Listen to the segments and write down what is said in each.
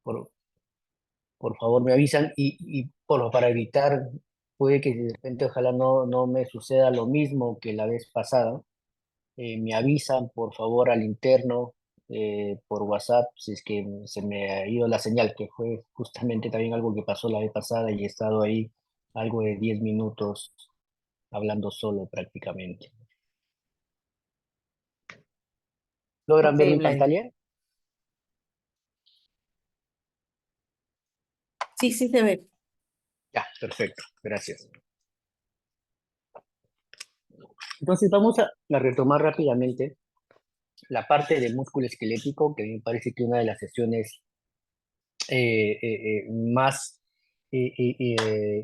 por, por favor me avisan para evitar, puede que de repente ojalá no me suceda lo mismo que la vez pasada. Me avisan por favor al interno por WhatsApp si es que se me ha ido la señal, que fue justamente también algo que pasó la vez pasada y he estado ahí algo de 10 minutos hablando solo prácticamente. ¿Logran Ok, ver mi Vlad. pantalla? Sí, sí se ve. Ya, perfecto, gracias. Entonces vamos a retomar rápidamente la parte de músculo esquelético, que me parece que una de las sesiones más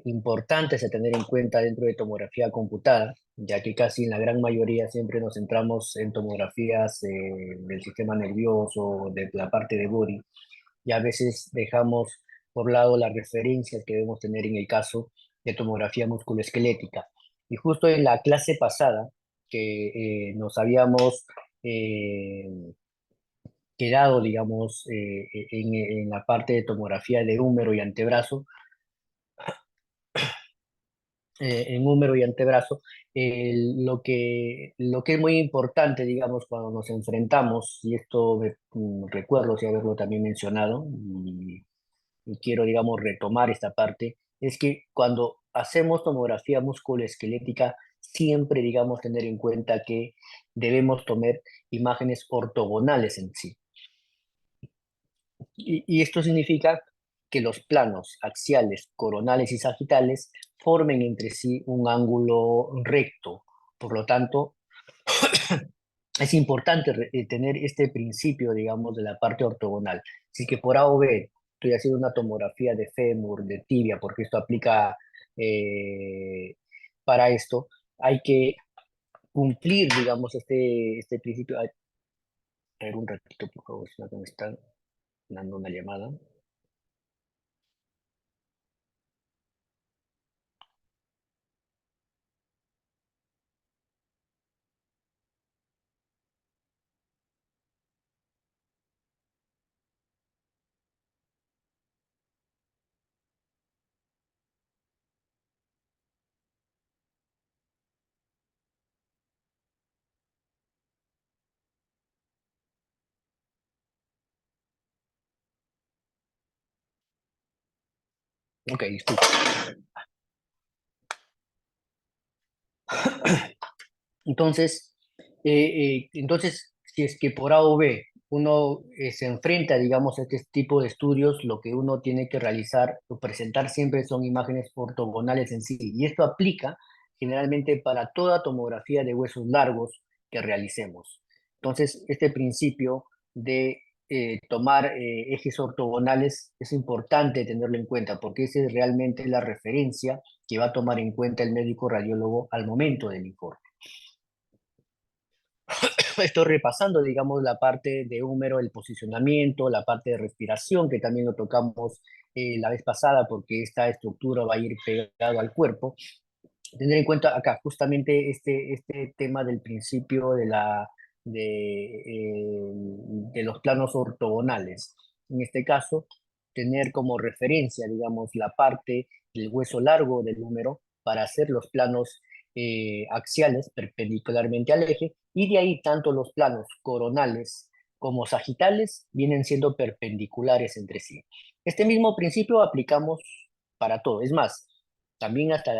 importantes a tener en cuenta dentro de tomografía computada, ya que casi en la gran mayoría siempre nos centramos en tomografías del sistema nervioso, de la parte de body, y a veces dejamos por lado las referencias que debemos tener en el caso de tomografía musculoesquelética. Y justo en la clase pasada, que nos habíamos eh, quedado, digamos, en la parte de tomografía de húmero y antebrazo, en húmero y antebrazo, lo que es muy importante, digamos, cuando nos enfrentamos, y esto recuerdo si haberlo también mencionado, y quiero, digamos, retomar esta parte, es que cuando hacemos tomografía musculoesquelética, siempre, digamos, tener en cuenta que debemos tomar imágenes ortogonales en sí. Y esto significa que los planos axiales, coronales y sagitales formen entre sí un ángulo recto. Por lo tanto, es importante tener este principio, digamos, de la parte ortogonal. Si que por A o B estoy haciendo una tomografía de fémur, de tibia, porque esto aplica eh, para esto, hay que cumplir, digamos, este principio. A ver, un ratito, por favor, si no me están dando una llamada. Ok, disculpe. Entonces, si es que por A o B uno se enfrenta, digamos, a este tipo de estudios, lo que uno tiene que realizar o presentar siempre son imágenes ortogonales en sí. Y esto aplica generalmente para toda tomografía de huesos largos que realicemos. Entonces, este principio de tomar ejes ortogonales es importante tenerlo en cuenta porque esa es realmente la referencia que va a tomar en cuenta el médico radiólogo al momento del informe. Estoy repasando, digamos, la parte de húmero, el posicionamiento, la parte de respiración, que también lo tocamos la vez pasada, porque esta estructura va a ir pegado al cuerpo. Tener en cuenta acá justamente este tema del principio de los planos ortogonales. En este caso, tener como referencia, digamos, la parte del hueso largo del húmero para hacer los planos axiales perpendicularmente al eje, y de ahí tanto los planos coronales como sagitales vienen siendo perpendiculares entre sí. Este mismo principio aplicamos para todo. Es más, también hasta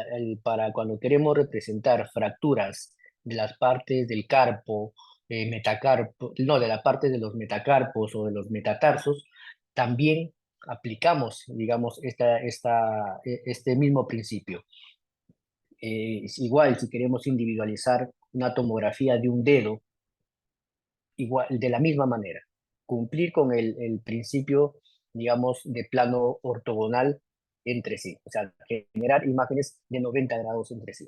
para cuando queremos representar fracturas de las partes del carpo, metacarpo, no, de la parte de los metacarpos o de los metatarsos, también aplicamos, digamos, este mismo principio. Es igual si queremos individualizar una tomografía de un dedo, igual, de la misma manera, cumplir con el principio, digamos, de plano ortogonal entre sí, o sea, generar imágenes de 90 grados entre sí.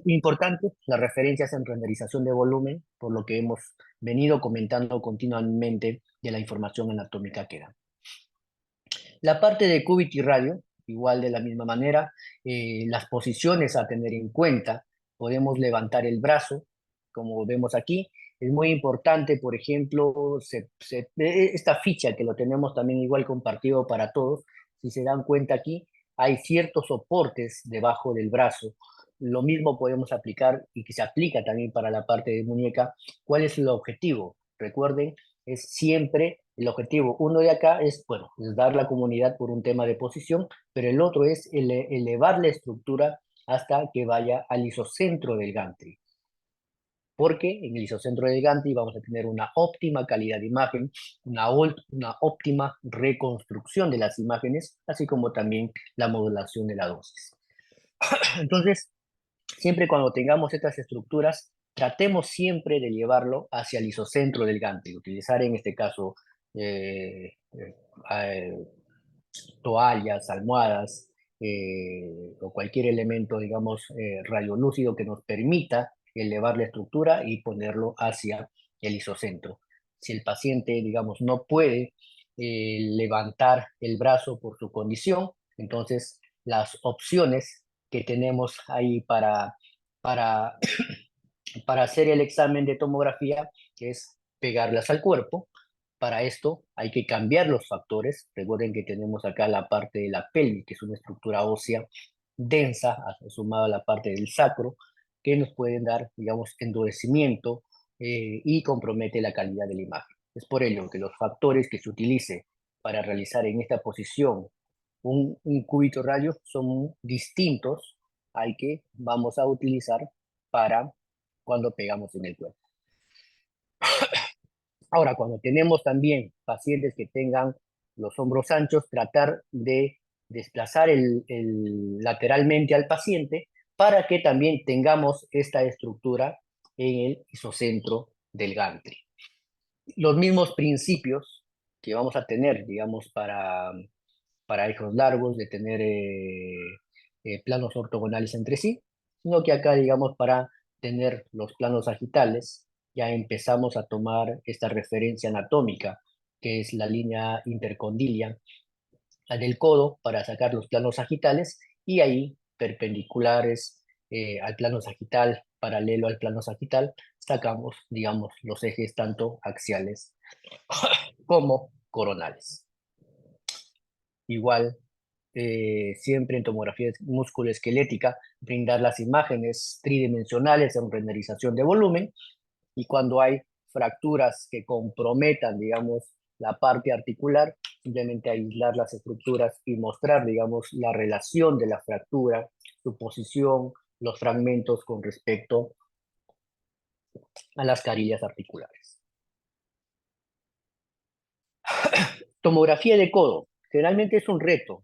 Importante, las referencias en renderización de volumen, por lo que hemos venido comentando continuamente de la información anatómica que da. La parte de cúbito y radio, igual de la misma manera, las posiciones a tener en cuenta, podemos levantar el brazo, como vemos aquí, Es muy importante, por ejemplo, esta ficha que lo tenemos también igual compartido para todos, si se dan cuenta aquí, hay ciertos soportes debajo del brazo. Lo mismo podemos aplicar y que se aplica también para la parte de muñeca. ¿Cuál es el objetivo? Recuerden, es siempre el objetivo. Uno de acá es, bueno, es dar la comunidad por un tema de posición, pero el otro es elevar la estructura hasta que vaya al isocentro del gantry, porque en el isocentro del gantry vamos a tener una óptima calidad de imagen, una óptima reconstrucción de las imágenes, así como también la modulación de la dosis. Entonces, siempre cuando tengamos estas estructuras, tratemos siempre de llevarlo hacia el isocentro del gantry, utilizar en este caso eh, eh, eh, toallas, almohadas o cualquier elemento, digamos, radiolúcido que nos permita elevar la estructura y ponerlo hacia el isocentro. Si el paciente, digamos, no puede levantar el brazo por su condición, entonces las opciones que tenemos ahí para, para hacer el examen de tomografía es pegarlas al cuerpo. Para esto hay que cambiar los factores. Recuerden que tenemos acá la parte de la pelvis, que es una estructura ósea densa, sumada a la parte del sacro, que nos pueden dar, digamos, endurecimiento y compromete la calidad de la imagen. Es por ello que los factores que se utilice para realizar en esta posición un cúbito radio son distintos al que vamos a utilizar para cuando pegamos en el cuerpo. Ahora, cuando tenemos también pacientes que tengan los hombros anchos, tratar de desplazar lateralmente al paciente para que también tengamos esta estructura en el isocentro del gantry. Los mismos principios que vamos a tener, digamos, para hijos largos, de tener planos ortogonales entre sí, sino que acá, digamos, para tener los planos sagitales, ya empezamos a tomar esta referencia anatómica, que es la línea intercondilia, la del codo, para sacar los planos sagitales, y ahí, perpendiculares al plano sagital, paralelo al plano sagital, sacamos, digamos, los ejes tanto axiales como coronales. Igual, siempre en tomografía musculoesquelética, brindar las imágenes tridimensionales en renderización de volumen, y cuando hay fracturas que comprometan, digamos, la parte articular, simplemente aislar las estructuras y mostrar, digamos, la relación de la fractura, su posición, los fragmentos con respecto a las carillas articulares. Tomografía de codo. Generalmente es un reto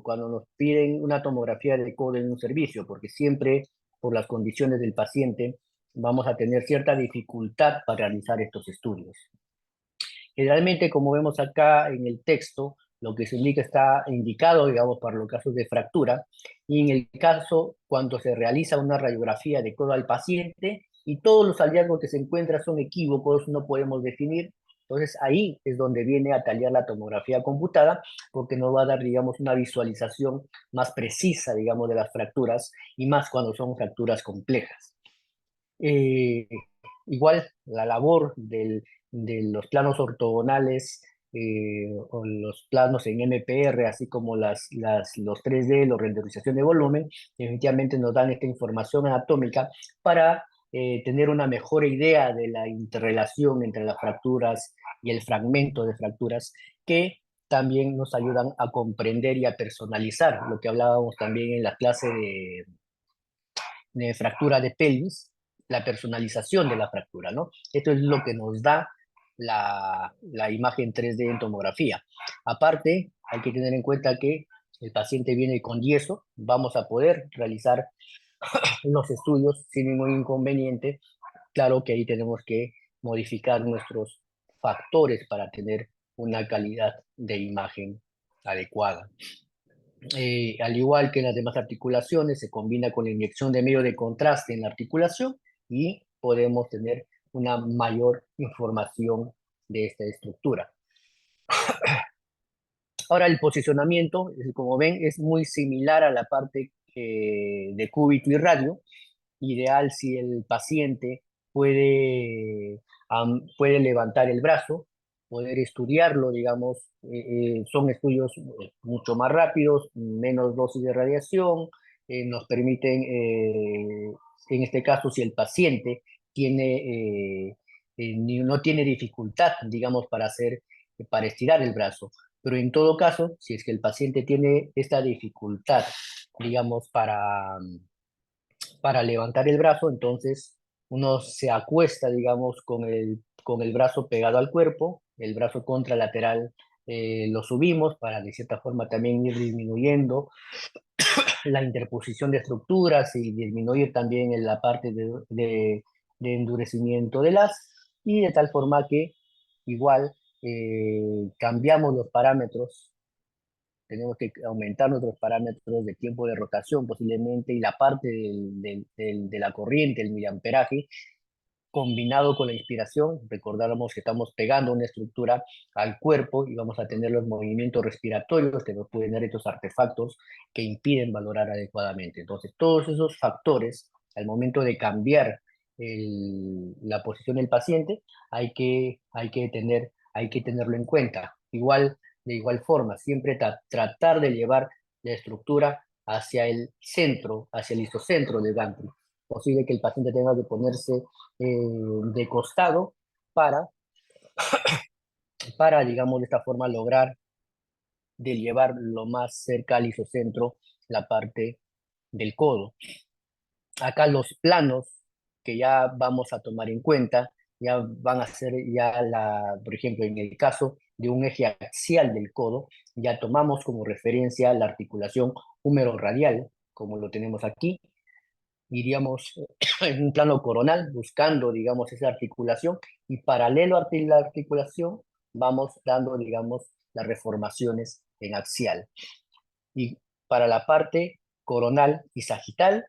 cuando nos piden una tomografía de codo en un servicio, porque siempre por las condiciones del paciente vamos a tener cierta dificultad para realizar estos estudios. Generalmente, como vemos acá en el texto, lo que se indica está indicado, digamos, para los casos de fractura, y en el caso cuando se realiza una radiografía de codo al paciente y todos los hallazgos que se encuentran son equívocos, no podemos definir. Entonces ahí es donde viene a tallar la tomografía computada, porque nos va a dar, digamos, una visualización más precisa, digamos, de las fracturas, y más cuando son fracturas complejas. Eh, Igual la labor de los planos ortogonales o los planos en MPR, así como los 3D, la renderización de volumen, definitivamente nos dan esta información anatómica para tener una mejor idea de la interrelación entre las fracturas y el fragmento de fracturas, que también nos ayudan a comprender y a personalizar lo que hablábamos también en la clase de fractura de pelvis, la personalización de la fractura, ¿no? Esto es lo que nos da la imagen 3D en tomografía. Aparte, hay que tener en cuenta que el paciente viene con yeso, vamos a poder realizar los estudios sin ningún inconveniente. Claro que ahí tenemos que modificar nuestros factores para tener una calidad de imagen adecuada. Al igual que en las demás articulaciones, se combina con la inyección de medio de contraste en la articulación y podemos tener una mayor información de esta estructura. Ahora, el posicionamiento, como ven, es muy similar a la parte de cúbito y radio. Ideal si el paciente puede levantar el brazo, poder estudiarlo, digamos, son estudios mucho más rápidos, menos dosis de radiación, nos permiten, en este caso, si el paciente no tiene dificultad, digamos, para estirar el brazo. Pero en todo caso, si es que el paciente tiene esta dificultad, digamos, para levantar el brazo, entonces uno se acuesta, digamos, con el brazo pegado al cuerpo, el brazo contralateral lo subimos para de cierta forma también ir disminuyendo la interposición de estructuras y disminuir también en la parte de endurecimiento de y de tal forma que igual cambiamos los parámetros, tenemos que aumentar nuestros parámetros de tiempo de rotación posiblemente y la parte de la corriente, el miliamperaje, combinado con la inspiración, recordáramos que estamos pegando una estructura al cuerpo y vamos a tener los movimientos respiratorios que nos pueden dar estos artefactos que impiden valorar adecuadamente. Entonces, todos esos factores, al momento de cambiar la posición del paciente, hay que tenerlo en cuenta. De igual forma, siempre tratar de llevar la estructura hacia el centro, hacia el isocentro del gantry. Posible que el paciente tenga que ponerse de costado para, digamos, de esta forma lograr de llevar lo más cerca al isocentro la parte del codo. Acá los planos que ya vamos a tomar en cuenta ya van a ser por ejemplo, en el caso de un eje axial del codo, ya tomamos como referencia la articulación húmero-radial, como lo tenemos aquí, iríamos en un plano coronal buscando, digamos, esa articulación y paralelo a la articulación vamos dando, digamos, las reformaciones en axial. Y para la parte coronal y sagital,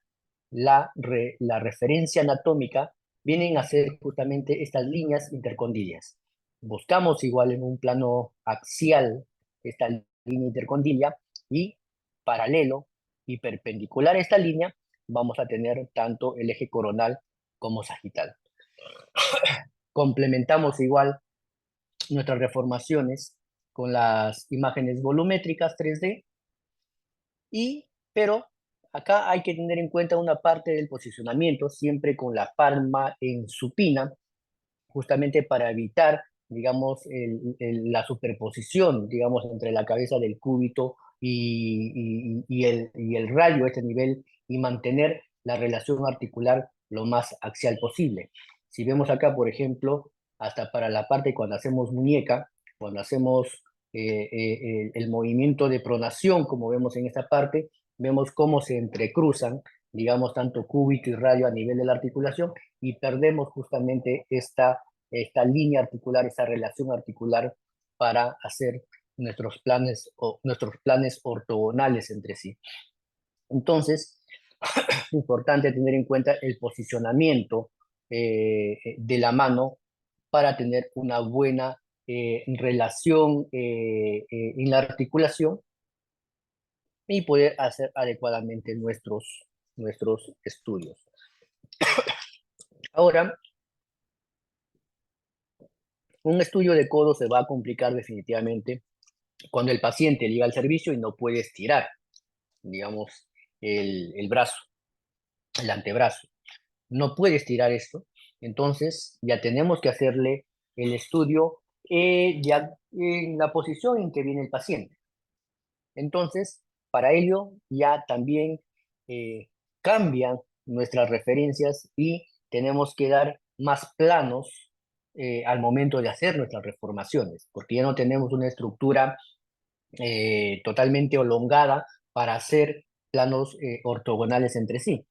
la referencia anatómica vienen a ser justamente estas líneas intercondilias. Buscamos igual en un plano axial esta línea intercondilia y paralelo y perpendicular a esta línea vamos a tener tanto el eje coronal como sagital. Complementamos igual nuestras reformaciones con las imágenes volumétricas 3D pero acá hay que tener en cuenta una parte del posicionamiento, siempre con la palma en supina, justamente para evitar, digamos, la superposición, digamos, entre la cabeza del cúbito y el radio a este nivel y mantener la relación articular lo más axial posible. Si vemos acá, por ejemplo, hasta para la parte cuando hacemos muñeca, cuando hacemos el movimiento de pronación, como vemos en esta parte, vemos cómo se entrecruzan, digamos, tanto cúbito y radio a nivel de la articulación y perdemos justamente esta línea articular, esta relación articular para hacer nuestros planes ortogonales entre sí. Entonces, es importante tener en cuenta el posicionamiento de la mano para tener una buena relación en la articulación y poder hacer adecuadamente nuestros estudios. Ahora, un estudio de codo se va a complicar definitivamente cuando el paciente llega al servicio y no puede estirar, digamos, el brazo, el antebrazo. No puede estirar esto, entonces ya tenemos que hacerle el estudio ya en la posición en que viene el paciente. Entonces, para ello ya también cambian nuestras referencias y tenemos que dar más planos al momento de hacer nuestras reformaciones, porque ya no tenemos una estructura totalmente elongada para hacer planos ortogonales entre sí.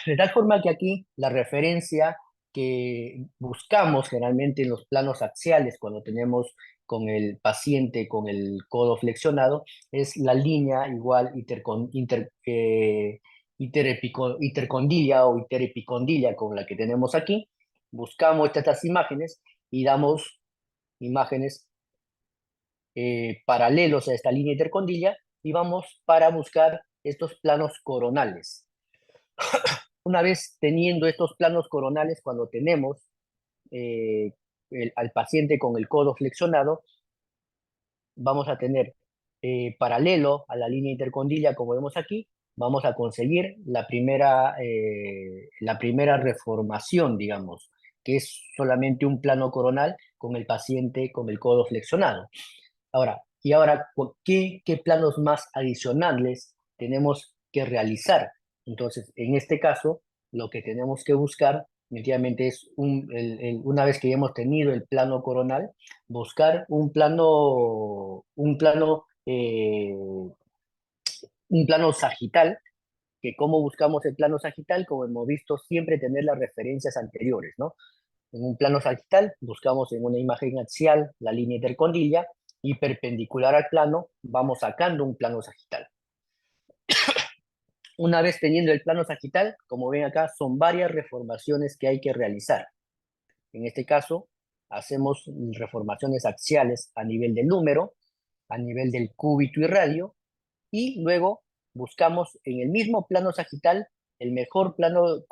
De tal forma que aquí la referencia que buscamos generalmente en los planos axiales cuando tenemos con el paciente con el codo flexionado es la línea igual intercondilia o interepicondilia con la que tenemos aquí. Buscamos estas imágenes y damos imágenes paralelos a esta línea intercondilia y vamos para buscar estos planos coronales. Una vez teniendo estos planos coronales, cuando tenemos al paciente con el codo flexionado, vamos a tener paralelo a la línea intercondilla, como vemos aquí, vamos a conseguir la primera reformación, digamos, que es solamente un plano coronal con el paciente con el codo flexionado. Ahora, ¿qué planos más adicionales tenemos que realizar? Entonces, en este caso, lo que tenemos que buscar, definitivamente, es una vez que ya hemos tenido el plano coronal, buscar un plano sagital, que cómo buscamos el plano sagital, como hemos visto, siempre tener las referencias anteriores, ¿no? En un plano sagital buscamos en una imagen axial la línea intercondilla y perpendicular al plano vamos sacando un plano sagital. Una vez teniendo el plano sagital, como ven acá, son varias reformaciones que hay que realizar. En este caso, hacemos reformaciones axiales a nivel del húmero, a nivel del cúbito y radio, y luego buscamos en el mismo plano sagital el mejor plano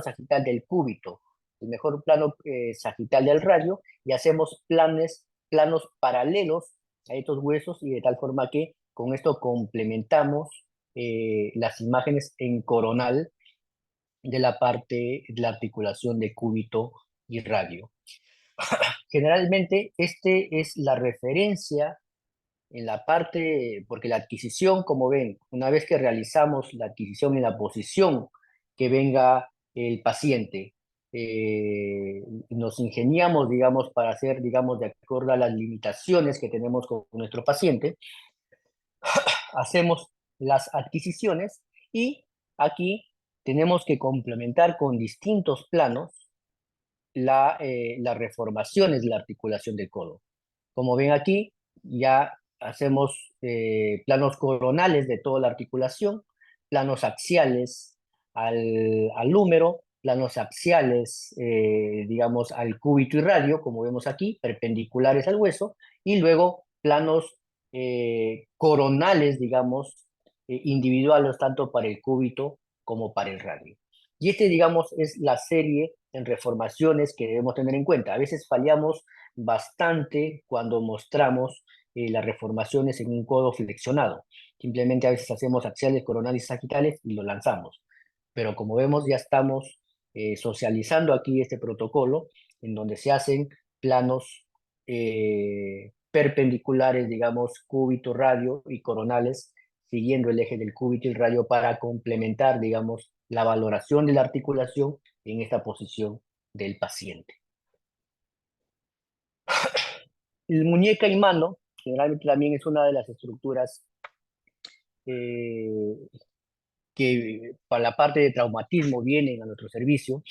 sagital del cúbito, el mejor plano sagital del radio, y hacemos planos paralelos a estos huesos, y de tal forma que con esto complementamos las imágenes en coronal de la parte de la articulación de cúbito y radio. Generalmente, este es la referencia en la parte, porque la adquisición, como ven, una vez que realizamos la adquisición en la posición que venga el paciente, nos ingeniamos, digamos, para hacer, digamos, de acuerdo a las limitaciones que tenemos con nuestro paciente, hacemos las adquisiciones y aquí tenemos que complementar con distintos planos las reformaciones de la articulación del codo. Como ven aquí, ya hacemos planos coronales de toda la articulación, planos axiales al húmero, planos axiales, digamos, al cúbito y radio, como vemos aquí, perpendiculares al hueso, y luego planos coronales, digamos, individuales, tanto para el cúbito como para el radio. Y digamos, es la serie en reformaciones que debemos tener en cuenta. A veces fallamos bastante cuando mostramos las reformaciones en un codo flexionado. Simplemente a veces hacemos axiales, coronales y sagitales y lo lanzamos. Pero como vemos, ya estamos socializando aquí este protocolo en donde se hacen planos perpendiculares, digamos, cúbito, radio y coronales, siguiendo el eje del cúbito y radio para complementar, digamos, la valoración de la articulación en esta posición del paciente. El muñeca y mano, generalmente también es una de las estructuras eh, que para la parte de traumatismo vienen a nuestro servicio.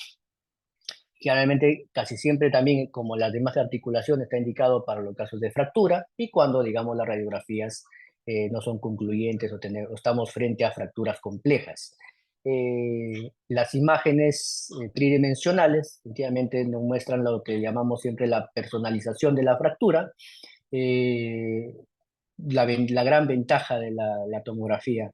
Generalmente, casi siempre también, como las demás articulaciones, está indicado para los casos de fractura y cuando, digamos, las radiografías no son concluyentes o estamos frente a fracturas complejas. Las imágenes tridimensionales, efectivamente, nos muestran lo que llamamos siempre la personalización de la fractura. eh, la gran ventaja de la tomografía,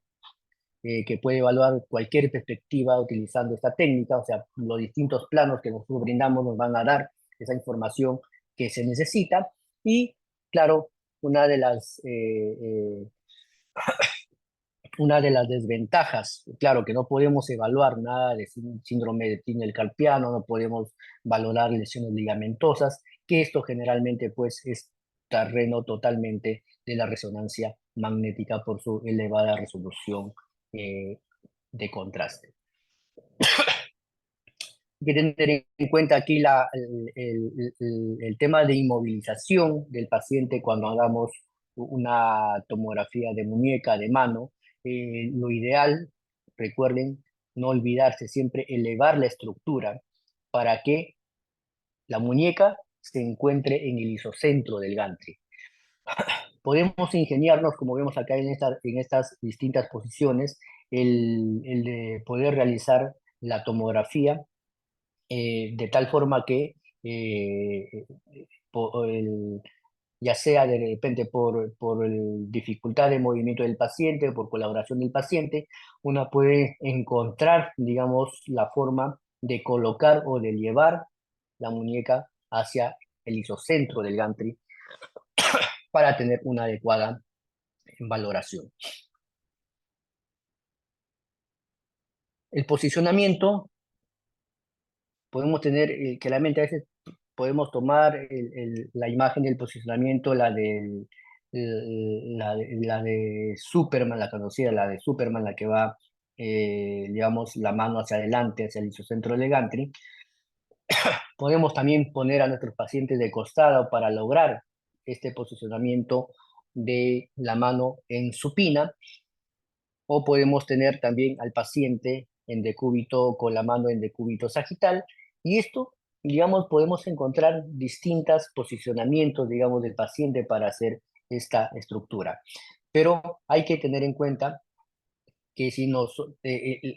que puede evaluar cualquier perspectiva utilizando esta técnica, o sea, los distintos planos que nosotros brindamos nos van a dar esa información que se necesita. Y claro, una de las, eh, eh, una de las desventajas, claro, que no podemos evaluar nada de síndrome de túnel carpiano, no podemos valorar lesiones ligamentosas, que esto generalmente pues es terreno totalmente de la resonancia magnética por su elevada resolución eh, de contraste. Hay que tener en cuenta aquí el tema de inmovilización del paciente cuando hagamos una tomografía de muñeca, de mano. Lo ideal, recuerden, no olvidarse siempre elevar la estructura para que la muñeca se encuentre en el isocentro del gantry. Podemos ingeniarnos, como vemos acá en estas distintas posiciones, el de poder realizar la tomografía de tal forma que eh, po- el- ya sea de repente por dificultad de movimiento del paciente, por colaboración del paciente, una puede encontrar, digamos, la forma de colocar o de llevar la muñeca hacia el isocentro del gantry para tener una adecuada valoración. El posicionamiento, podemos tener, claramente a veces podemos tomar la imagen del posicionamiento, la de Superman, la conocida, la de Superman, la que va, digamos, la mano hacia adelante, hacia el isocentro del gantry. Podemos también poner a nuestros pacientes de costado para lograr este posicionamiento de la mano en supina, o podemos tener también al paciente en decúbito con la mano en decúbito sagital, y esto, digamos, podemos encontrar distintos posicionamientos, digamos, del paciente para hacer esta estructura. Pero hay que tener en cuenta que si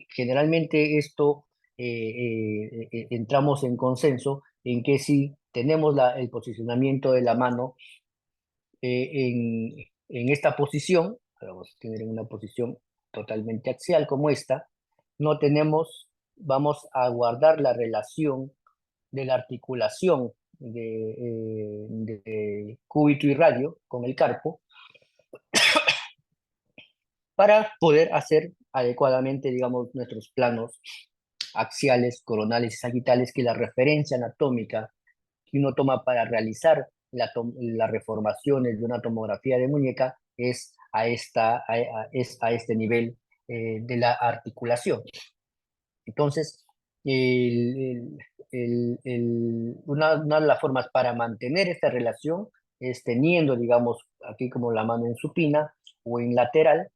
generalmente esto entramos en consenso en que si tenemos el posicionamiento de la mano en esta posición, vamos a tener una posición totalmente axial como esta, no tenemos, vamos a guardar la relación de la articulación de cúbito y radio con el carpo para poder hacer adecuadamente, digamos, nuestros planos axiales, coronales y sagitales, que la referencia anatómica que uno toma para realizar las reformaciones de una tomografía de muñeca es es a este nivel de la articulación. Entonces, una de las formas para mantener esta relación es teniendo, digamos, aquí como la mano en supina o en lateral,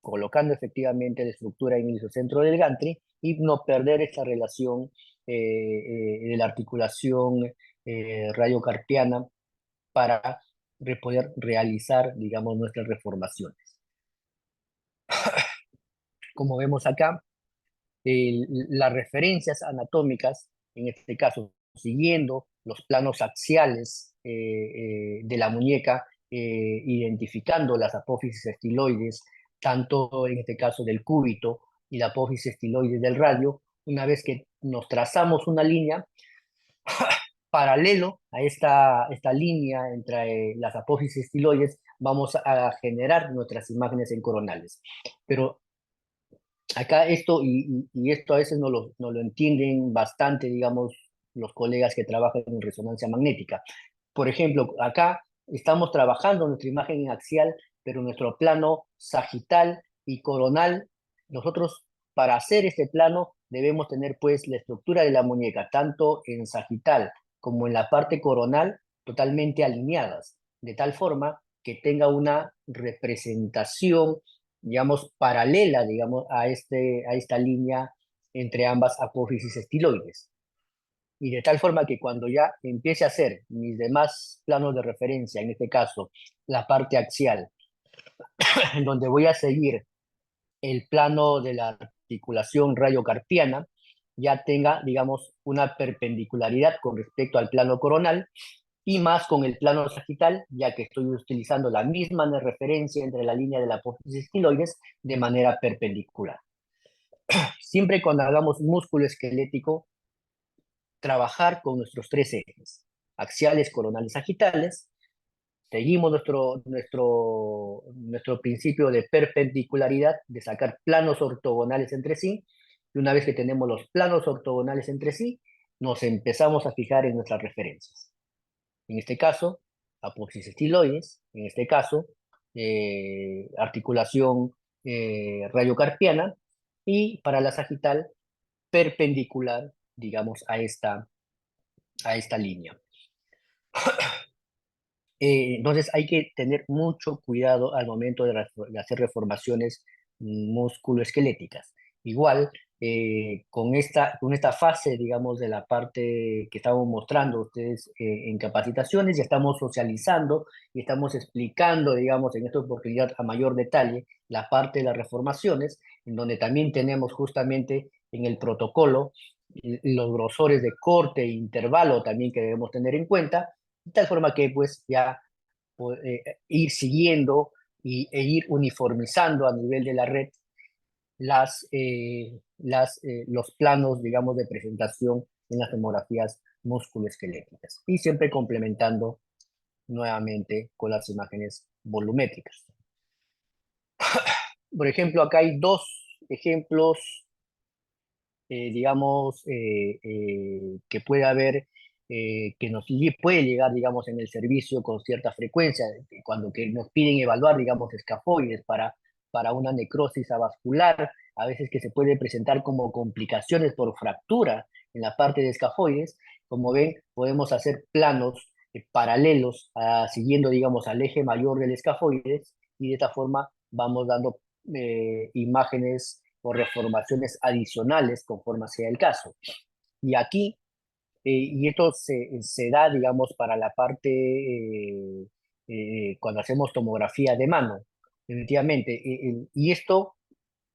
colocando efectivamente la estructura en el isocentro del gantry y no perder esta relación de la articulación radiocarpiana para poder realizar, digamos, nuestras reformaciones. Como vemos acá, las referencias anatómicas, en este caso, siguiendo los planos axiales de la muñeca, identificando las apófisis estiloides, tanto en este caso del cúbito y la apófisis estiloide del radio, una vez que nos trazamos una línea paralelo a esta línea entre las apófisis estiloides, vamos a generar nuestras imágenes en coronales. Pero acá esto, y esto a veces no lo entienden bastante, digamos, los colegas que trabajan en resonancia magnética. Por ejemplo, acá estamos trabajando nuestra imagen en axial, pero nuestro plano sagital y coronal, nosotros para hacer este plano debemos tener pues la estructura de la muñeca, tanto en sagital como en la parte coronal, totalmente alineadas, de tal forma que tenga una representación, digamos, paralela, digamos, a esta línea entre ambas apófisis estiloides. Y de tal forma que cuando ya empiece a hacer mis demás planos de referencia, en este caso la parte axial, en donde voy a seguir el plano de la articulación radiocarpiana, ya tenga, digamos, una perpendicularidad con respecto al plano coronal y más con el plano sagital, ya que estoy utilizando la misma referencia entre la línea de la apófisis estiloides de manera perpendicular. Siempre cuando hagamos músculo esquelético, trabajar con nuestros tres ejes, axiales, coronales, sagitales. Seguimos nuestro principio de perpendicularidad, de sacar planos ortogonales entre sí, y una vez que tenemos los planos ortogonales entre sí, nos empezamos a fijar en nuestras referencias. En este caso, apófisis estiloides, en este caso, articulación radiocarpiana, y para la sagital, perpendicular, digamos, a esta línea. Entonces hay que tener mucho cuidado al momento de hacer reformaciones musculoesqueléticas. Igual, con esta fase, digamos, de la parte que estamos mostrando ustedes en capacitaciones, ya estamos socializando y estamos explicando, digamos, en esta oportunidad a mayor detalle la parte de las reformaciones, en donde también tenemos justamente en el protocolo los grosores de corte e intervalo también que debemos tener en cuenta, de tal forma que pues ya ir siguiendo e ir uniformizando a nivel de la red los planos, digamos, de presentación en las tomografías musculoesqueléticas y siempre complementando nuevamente con las imágenes volumétricas. Por ejemplo, acá hay dos ejemplos, digamos, que puede haber, que puede llegar, digamos, en el servicio con cierta frecuencia, cuando que nos piden evaluar, digamos, escafoides para una necrosis avascular, a veces que se puede presentar como complicaciones por fractura en la parte de escafoides. Como ven, podemos hacer planos paralelos, siguiendo, digamos, al eje mayor del escafoides, y de esta forma vamos dando imágenes o reformaciones adicionales conforme sea el caso. Y aquí, y esto se da, digamos, para la parte, cuando hacemos tomografía de mano, definitivamente. Y esto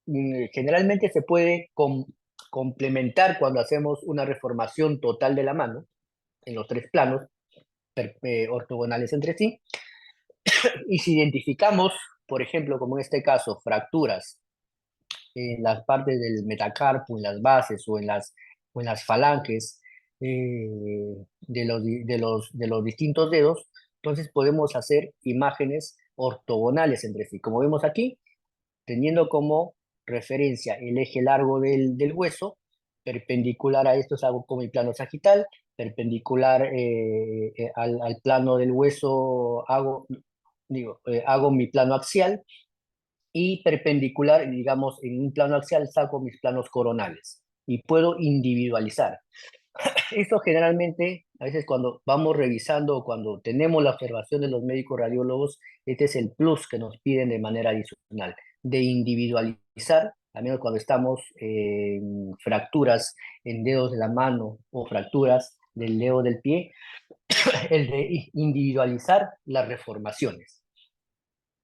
generalmente se puede complementar cuando hacemos una reformación total de la mano, en los tres planos ortogonales entre sí. Y si identificamos, por ejemplo, como en este caso, fracturas en las partes del metacarpo, en las bases o en las falanges de los distintos dedos, entonces podemos hacer imágenes ortogonales entre sí. Como vemos aquí, teniendo como referencia el eje largo del hueso, perpendicular a esto hago con mi plano sagital, perpendicular al plano del hueso hago mi plano axial, y perpendicular, digamos, en un plano axial saco mis planos coronales y puedo individualizar. Esto generalmente, a veces cuando vamos revisando o cuando tenemos la observación de los médicos radiólogos, este es el plus que nos piden de manera adicional, de individualizar, al menos cuando estamos en fracturas en dedos de la mano o fracturas del dedo del pie, el de individualizar las reformaciones,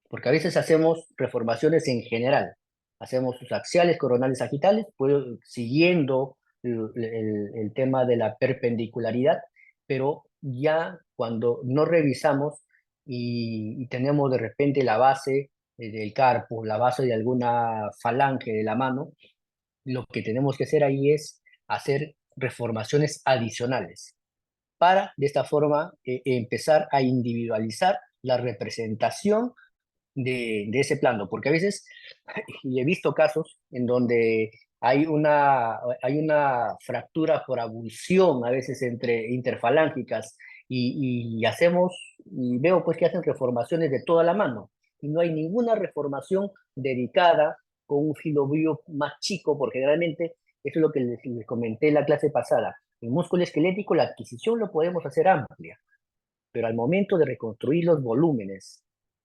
porque a veces hacemos reformaciones en general, hacemos sus axiales, coronales, sagitales, pues, siguiendo el tema de la perpendicularidad, pero ya cuando no revisamos y tenemos de repente la base del carpo, la base de alguna falange de la mano, lo que tenemos que hacer ahí es hacer reformaciones adicionales para de esta forma empezar a individualizar la representación de ese plano, porque a veces, y he visto casos en donde hay una fractura por abulsión, a veces entre interfalángicas, y veo pues que hacen reformaciones de toda la mano, y no hay ninguna reformación dedicada con un filoblio más chico, porque generalmente, eso es lo que les comenté en la clase pasada, en músculo esquelético la adquisición lo podemos hacer amplia, pero al momento de reconstruir los volúmenes,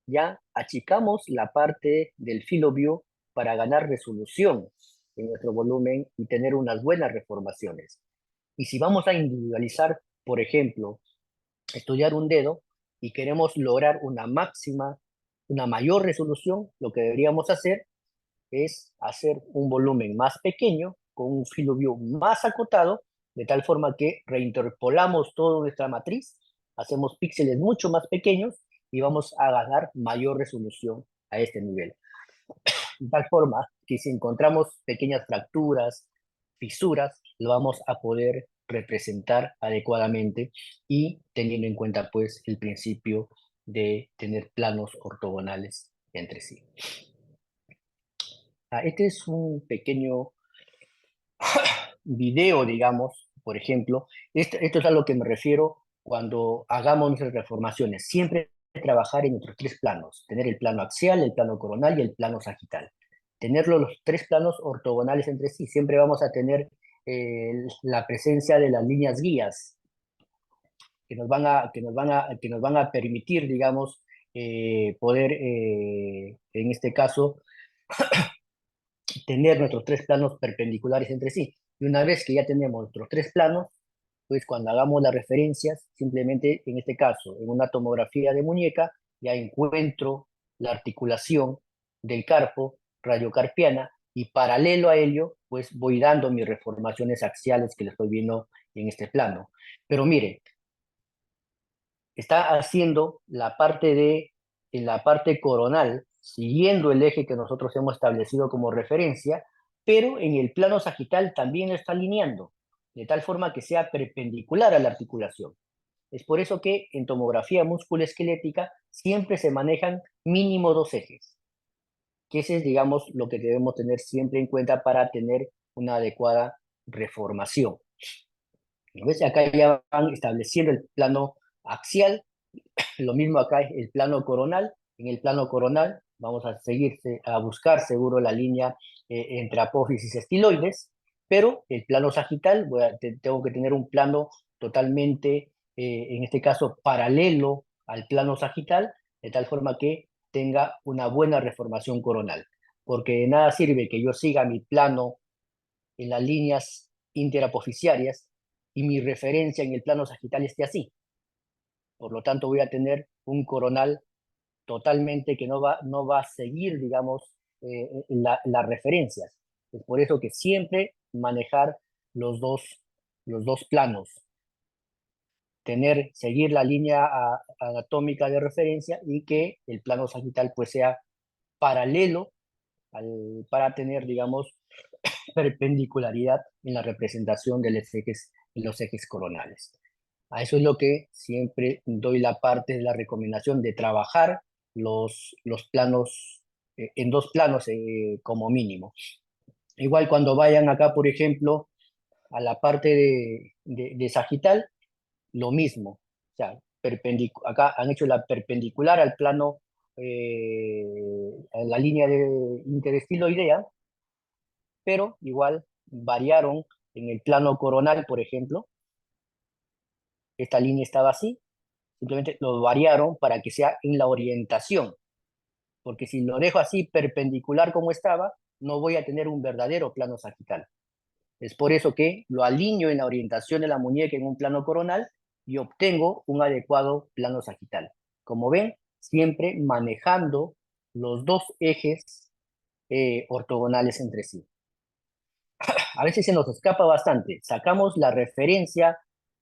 ya achicamos la parte del filobio para ganar resolución en nuestro volumen y tener unas buenas reformaciones. Y si vamos a individualizar, por ejemplo, estudiar un dedo y queremos lograr una mayor resolución, lo que deberíamos hacer es hacer un volumen más pequeño, con un filobio más acotado, de tal forma que reinterpolamos toda nuestra matriz, hacemos píxeles mucho más pequeños y vamos a ganar mayor resolución a este nivel. De tal forma que si encontramos pequeñas fracturas, fisuras, lo vamos a poder representar adecuadamente y teniendo en cuenta pues el principio de tener planos ortogonales entre sí. Este es un pequeño video, digamos, por ejemplo. Esto es a lo que me refiero cuando hagamos nuestras reformaciones. Siempre trabajar en nuestros tres planos. Tener el plano axial, el plano coronal y el plano sagital. Tenerlo los tres planos ortogonales entre sí. Siempre vamos a tener la presencia de las líneas guías que nos van a permitir, digamos, poder, en este caso, tener nuestros tres planos perpendiculares entre sí. Y una vez que ya tenemos nuestros tres planos, pues cuando hagamos las referencias, simplemente en este caso, en una tomografía de muñeca, ya encuentro la articulación del carpo radiocarpiana y paralelo a ello, pues voy dando mis reformaciones axiales que les estoy viendo en este plano. Pero mire, está haciendo en la parte coronal, siguiendo el eje que nosotros hemos establecido como referencia, pero en el plano sagital también lo está alineando, de tal forma que sea perpendicular a la articulación. Es por eso que en tomografía musculoesquelética siempre se manejan mínimo dos ejes, que ese es, digamos, lo que debemos tener siempre en cuenta para tener una adecuada reformación. ¿Ves? Acá ya van estableciendo el plano axial, lo mismo acá es el plano coronal. En el plano coronal vamos a seguir a buscar seguro la línea entre apófisis y estiloides, pero el plano sagital tengo que tener un plano totalmente, en este caso, paralelo al plano sagital, de tal forma que tenga una buena reformación coronal. Porque de nada sirve que yo siga mi plano en las líneas interapofisiarias y mi referencia en el plano sagital esté así. Por lo tanto, voy a tener un coronal totalmente que no va a seguir, digamos, las referencias. Es por eso que siempre manejar los dos, los dos planos, seguir la línea anatómica de referencia y que el plano sagital pues sea paralelo para tener, digamos, perpendicularidad en la representación de los ejes coronales. A eso es lo que siempre doy la parte de la recomendación de trabajar los planos en dos planos como mínimo. Igual cuando vayan acá, por ejemplo, a la parte de sagital, lo mismo. O sea, acá han hecho la perpendicular al plano, a la línea de interestiloidea, pero igual variaron en el plano coronal, por ejemplo. Esta línea estaba así, simplemente lo variaron para que sea en la orientación, porque si lo dejo así perpendicular como estaba, no voy a tener un verdadero plano sagital. Es por eso que lo alineo en la orientación de la muñeca en un plano coronal y obtengo un adecuado plano sagital. Como ven, siempre manejando los dos ejes ortogonales entre sí. A veces se nos escapa bastante. Sacamos la referencia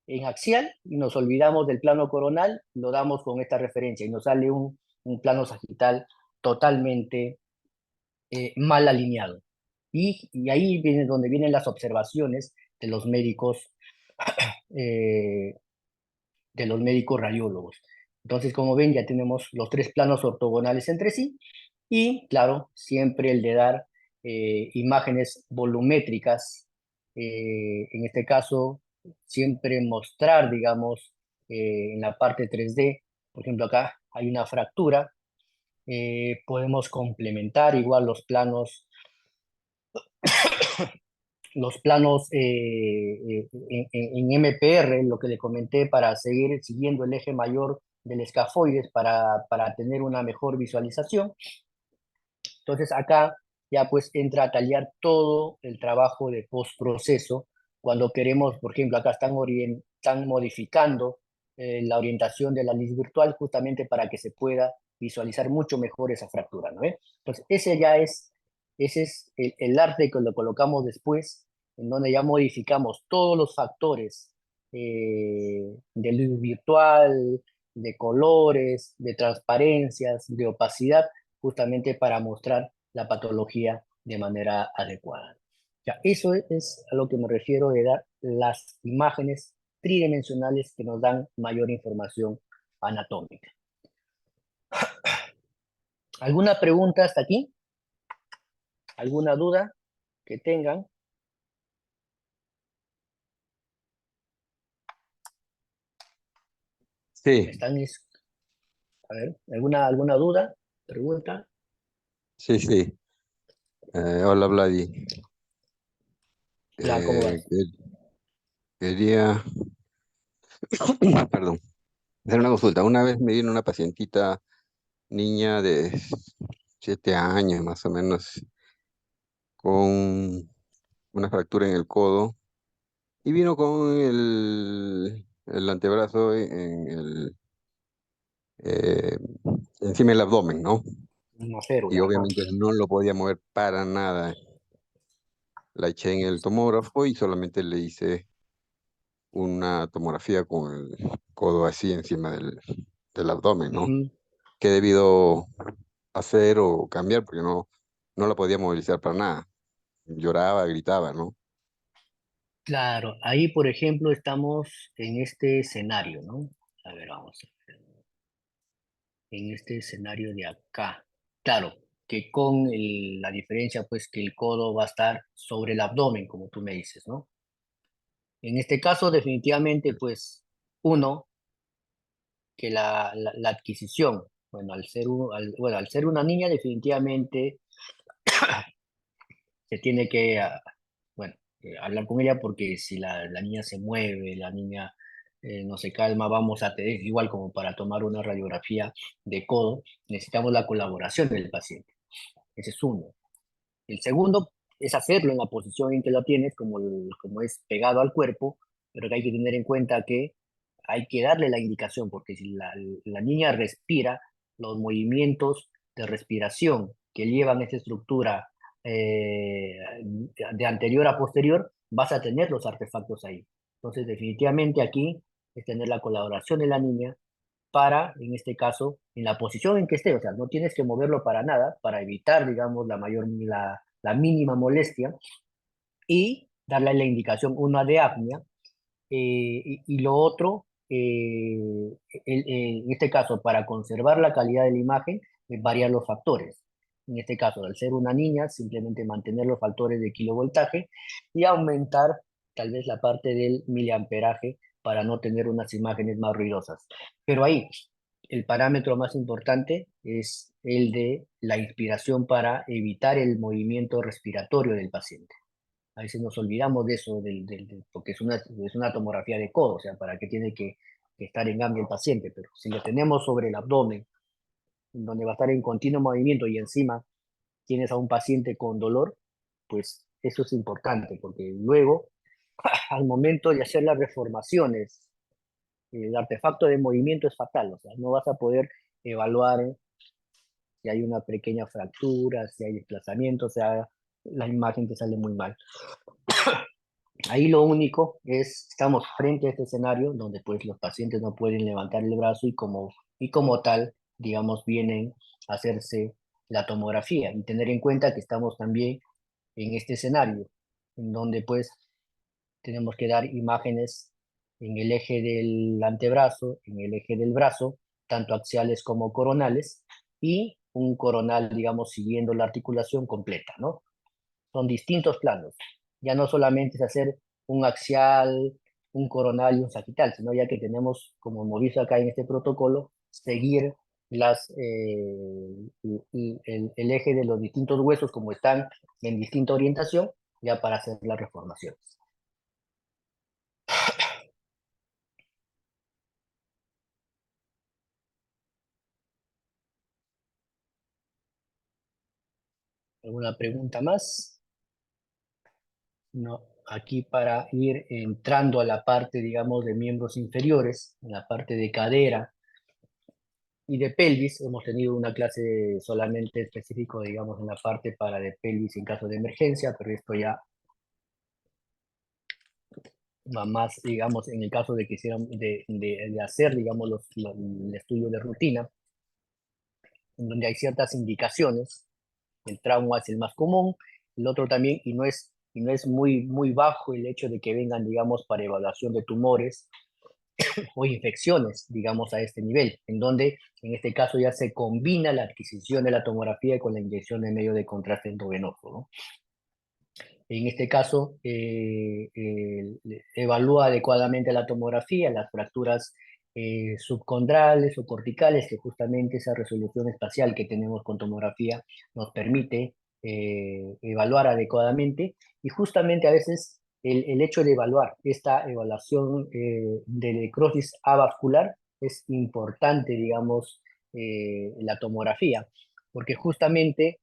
en axial y nos olvidamos del plano coronal, lo damos con esta referencia y nos sale un plano sagital totalmente mal alineado. Y ahí viene donde vienen las observaciones de los médicos, eh, de los médicos radiólogos. Entonces, como ven, ya tenemos los tres planos ortogonales entre sí y, claro, siempre el de dar imágenes volumétricas, en este caso, siempre mostrar, digamos, en la parte 3D, por ejemplo, acá hay una fractura, podemos complementar igual los planos en MPR, lo que le comenté, para seguir siguiendo el eje mayor del escafoides para tener una mejor visualización. Entonces acá ya pues entra a tallar todo el trabajo de postproceso cuando queremos, por ejemplo, acá están modificando la orientación de la luz virtual justamente para que se pueda visualizar mucho mejor esa fractura, ¿no? Entonces ese es el arte que lo colocamos después, en donde ya modificamos todos los factores de luz virtual, de colores, de transparencias, de opacidad, justamente para mostrar la patología de manera adecuada. Ya, eso es a lo que me refiero de dar las imágenes tridimensionales que nos dan mayor información anatómica. ¿Alguna pregunta hasta aquí? ¿Alguna duda que tengan? Sí, ¿Están, a ver, alguna duda? ¿Pregunta? sí, sí. Hola, Vladi. Hola, ¿cómo Eh, vas? que- quería, perdón, hacer una consulta. Una vez me vino una pacientita, niña de 7 años más o menos, con una fractura en el codo y vino con el antebrazo eh, encima del abdomen, ¿no? Una Y férula, ajá. obviamente no lo podía mover para nada. La eché en el tomógrafo y solamente le hice una tomografía con el codo así encima del abdomen, ¿no? Ujú. ¿Qué he debido hacer o cambiar? Porque no la podía movilizar para nada. Lloraba, gritaba, ¿no? Claro, ahí por ejemplo estamos en este escenario, ¿no? A ver, vamos a ver. En este escenario de acá. Claro, que con la diferencia pues que el codo va a estar sobre el abdomen, como tú me dices, ¿no? En este caso definitivamente pues uno, que la adquisición, bueno, bueno, al ser una niña definitivamente se tiene que, bueno, hablar con ella porque si la niña se mueve, la niña no se calma, vamos a tener, igual como para tomar una radiografía de codo, necesitamos la colaboración del paciente. Ese es uno. El segundo es hacerlo en la posición en que lo tienes, como es pegado al cuerpo, pero que hay que tener en cuenta que hay que darle la indicación, porque si la niña respira, los movimientos de respiración que llevan esa estructura de anterior a posterior, vas a tener los artefactos ahí. Entonces, definitivamente aquí es tener la colaboración de la niña para, en este caso, en la posición en que esté, o sea, no tienes que moverlo para nada, para evitar, digamos, la mínima molestia y darle la indicación, una de apnea, y lo otro, en este caso, para conservar la calidad de la imagen, variar los factores. En este caso, al ser una niña, simplemente mantener los factores de kilovoltaje y aumentar tal vez la parte del miliamperaje para no tener unas imágenes más ruidosas. Pero ahí, el parámetro más importante es el de la inspiración para evitar el movimiento respiratorio del paciente. A veces nos olvidamos de eso, porque es una tomografía de codo, o sea, ¿para qué tiene que estar en cambio el paciente? Pero si lo tenemos sobre el abdomen, donde va a estar en continuo movimiento y encima tienes a un paciente con dolor, pues eso es importante, porque luego, al momento de hacer las reformaciones, el artefacto de movimiento es fatal, o sea, no vas a poder evaluar si hay una pequeña fractura, si hay desplazamiento, o sea, la imagen te sale muy mal. Ahí lo único es, estamos frente a este escenario donde pues los pacientes no pueden levantar el brazo y como tal, digamos, vienen a hacerse la tomografía y tener en cuenta que estamos también en este escenario, en donde pues tenemos que dar imágenes en el eje del antebrazo, en el eje del brazo, tanto axiales como coronales, y un coronal, digamos, siguiendo la articulación completa, ¿no? Son distintos planos. Ya no solamente es hacer un axial, un coronal y un sagital, sino ya que tenemos, como hemos visto acá en este protocolo, seguir el eje de los distintos huesos como están en distinta orientación, ya para hacer las reformaciones. ¿Alguna pregunta más? No, aquí para ir entrando a la parte, digamos, de miembros inferiores, en la parte de cadera, y de pelvis, hemos tenido una clase solamente específico, digamos, en la parte para de pelvis en caso de emergencia, pero esto ya va más, digamos, en el caso de que hicieran de hacer, digamos, el estudio de rutina, en donde hay ciertas indicaciones. El trauma es el más común, el otro también, y no es muy bajo el hecho de que vengan, digamos, para evaluación de tumores o infecciones, digamos, a este nivel, en donde en este caso ya se combina la adquisición de la tomografía con la inyección de medio de contraste endovenoso, ¿no? En este caso, evalúa adecuadamente la tomografía, las fracturas subcondrales o corticales, que justamente esa resolución espacial que tenemos con tomografía nos permite evaluar adecuadamente. Y justamente a veces el hecho de evaluar esta evaluación de necrosis avascular es importante, digamos, la tomografía porque justamente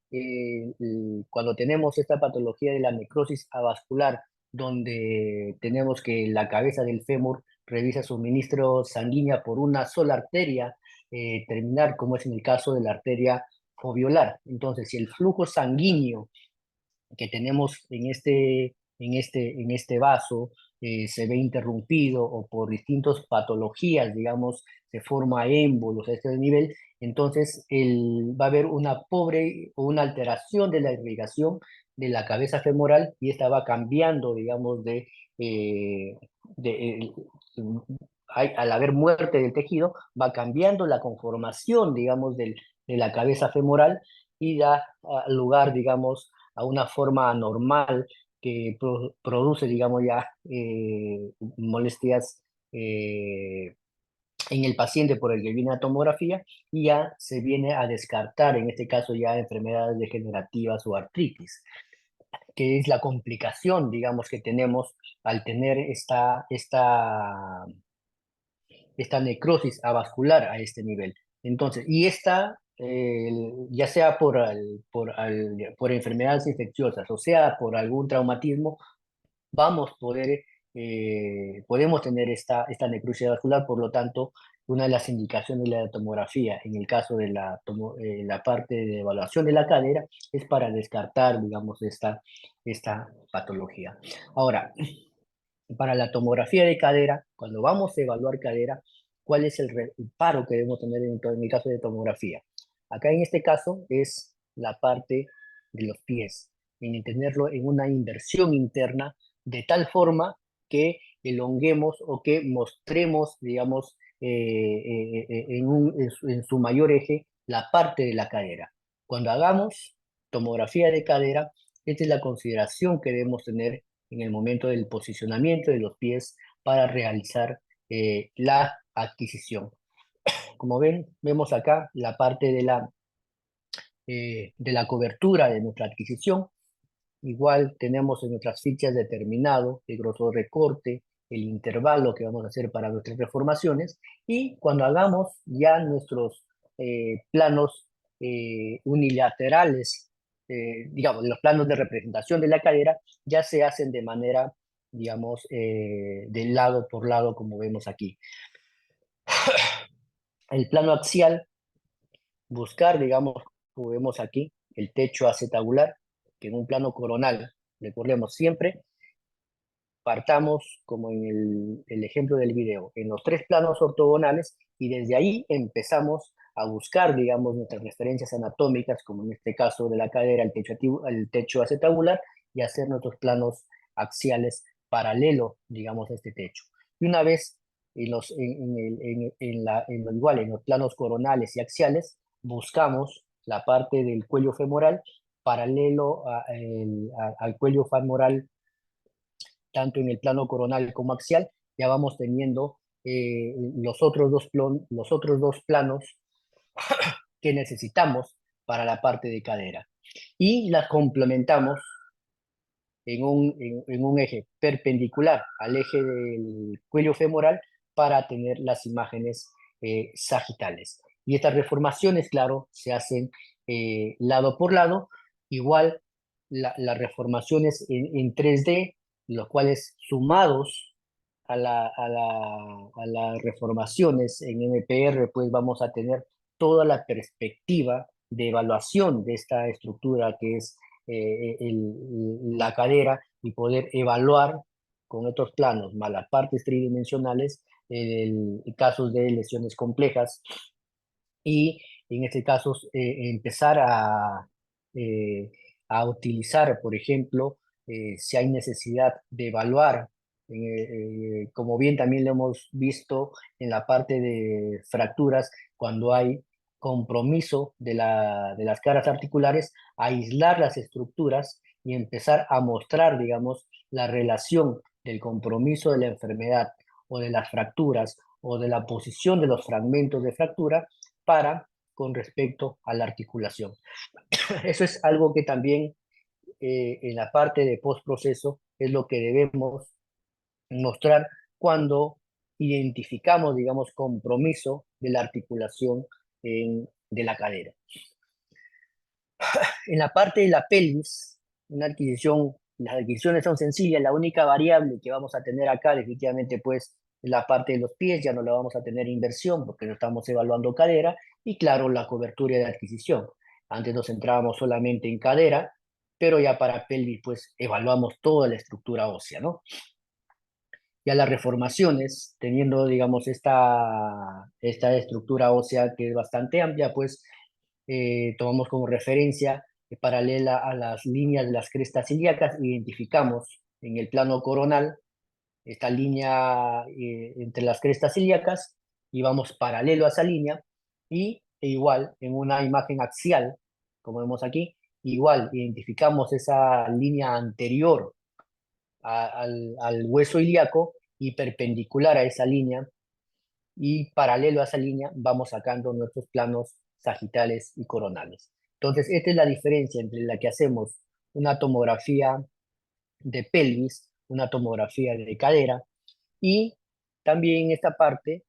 cuando tenemos esta patología de la necrosis avascular, donde tenemos que la cabeza del fémur revisa suministro sanguíneo por una sola arteria terminal, como es en el caso de la arteria foviolar. Entonces, si el flujo sanguíneo que tenemos en en este vaso se ve interrumpido o por distintas patologías, digamos, se forma émbolos a este nivel, entonces va a haber una pobre o una alteración de la irrigación de la cabeza femoral y esta va cambiando, digamos, eh, de, eh, al haber muerte del tejido, va cambiando la conformación, digamos, de la cabeza femoral y da lugar, digamos, a una forma anormal que produce, digamos, ya molestias en el paciente por el que viene a tomografía y ya se viene a descartar, en este caso ya enfermedades degenerativas o artritis, que es la complicación, digamos, que tenemos al tener esta necrosis avascular a este nivel. Entonces, y esta, ya sea por enfermedades infecciosas o sea por algún traumatismo, podemos tener esta necrosis vascular, por lo tanto, una de las indicaciones de la tomografía, en el caso de la parte de evaluación de la cadera, es para descartar, digamos, esta patología. Ahora, para la tomografía de cadera, cuando vamos a evaluar cadera, ¿cuál es el paro que debemos tener en el caso de tomografía? Acá en este caso es la parte de los pies, en tenerlo en una inversión interna de tal forma que elonguemos o que mostremos, digamos, en su mayor eje la parte de la cadera. Cuando hagamos tomografía de cadera, esta es la consideración que debemos tener en el momento del posicionamiento de los pies para realizar la adquisición. Como ven, vemos acá la parte de la cobertura de nuestra adquisición. Igual tenemos en nuestras fichas determinado el grosor de corte, el intervalo que vamos a hacer para nuestras reformaciones y cuando hagamos ya nuestros planos unilaterales, digamos, los planos de representación de la cadera, ya se hacen de manera, digamos, de lado por lado, como vemos aquí. El plano axial, buscar, digamos, como vemos aquí, el techo acetabular, que en un plano coronal, recordemos siempre, partamos, como en el ejemplo del video, en los tres planos ortogonales y desde ahí empezamos a buscar, digamos, nuestras referencias anatómicas, como en este caso de la cadera, el techo acetabular, y hacer nuestros planos axiales paralelo, digamos, a este techo. Y una vez en los planos coronales y axiales, buscamos la parte del cuello femoral paralelo al cuello femoral tanto en el plano coronal como axial, ya vamos teniendo los otros dos planos que necesitamos para la parte de cadera. Y las complementamos en un eje perpendicular al eje del cuello femoral para tener las imágenes sagitales. Y estas reformaciones, claro, se hacen lado por lado. Igual las reformaciones en 3D, los cuales sumados a las reformaciones en MPR, pues vamos a tener toda la perspectiva de evaluación de esta estructura que es la cadera y poder evaluar con estos planos, más las partes tridimensionales, casos de lesiones complejas y en este caso empezar eh, a utilizar, por ejemplo, si hay necesidad de evaluar, como bien también lo hemos visto en la parte de fracturas, cuando hay compromiso de las caras articulares, aislar las estructuras y empezar a mostrar, digamos, la relación del compromiso de la enfermedad o de las fracturas o de la posición de los fragmentos de fractura para con respecto a la articulación. Eso es algo que también en la parte de postproceso es lo que debemos mostrar cuando identificamos, digamos, compromiso de la articulación de la cadera. En la parte de la pelvis, las adquisiciones son sencillas, la única variable que vamos a tener acá definitivamente pues la parte de los pies, ya no la vamos a tener inversión porque no estamos evaluando cadera, y claro, la cobertura de adquisición. Antes nos centrábamos solamente en cadera, pero ya para pelvis, pues evaluamos toda la estructura ósea, ¿no? Ya las reformaciones, teniendo, digamos, esta estructura ósea que es bastante amplia, pues tomamos como referencia paralela a las líneas de las crestas ilíacas, identificamos en el plano coronal esta línea entre las crestas ilíacas y vamos paralelo a esa línea e igual en una imagen axial, como vemos aquí, igual identificamos esa línea anterior al hueso ilíaco y perpendicular a esa línea y paralelo a esa línea vamos sacando nuestros planos sagitales y coronales. Entonces, esta es la diferencia entre la que hacemos una tomografía de pelvis, una tomografía de cadera y también esta parte,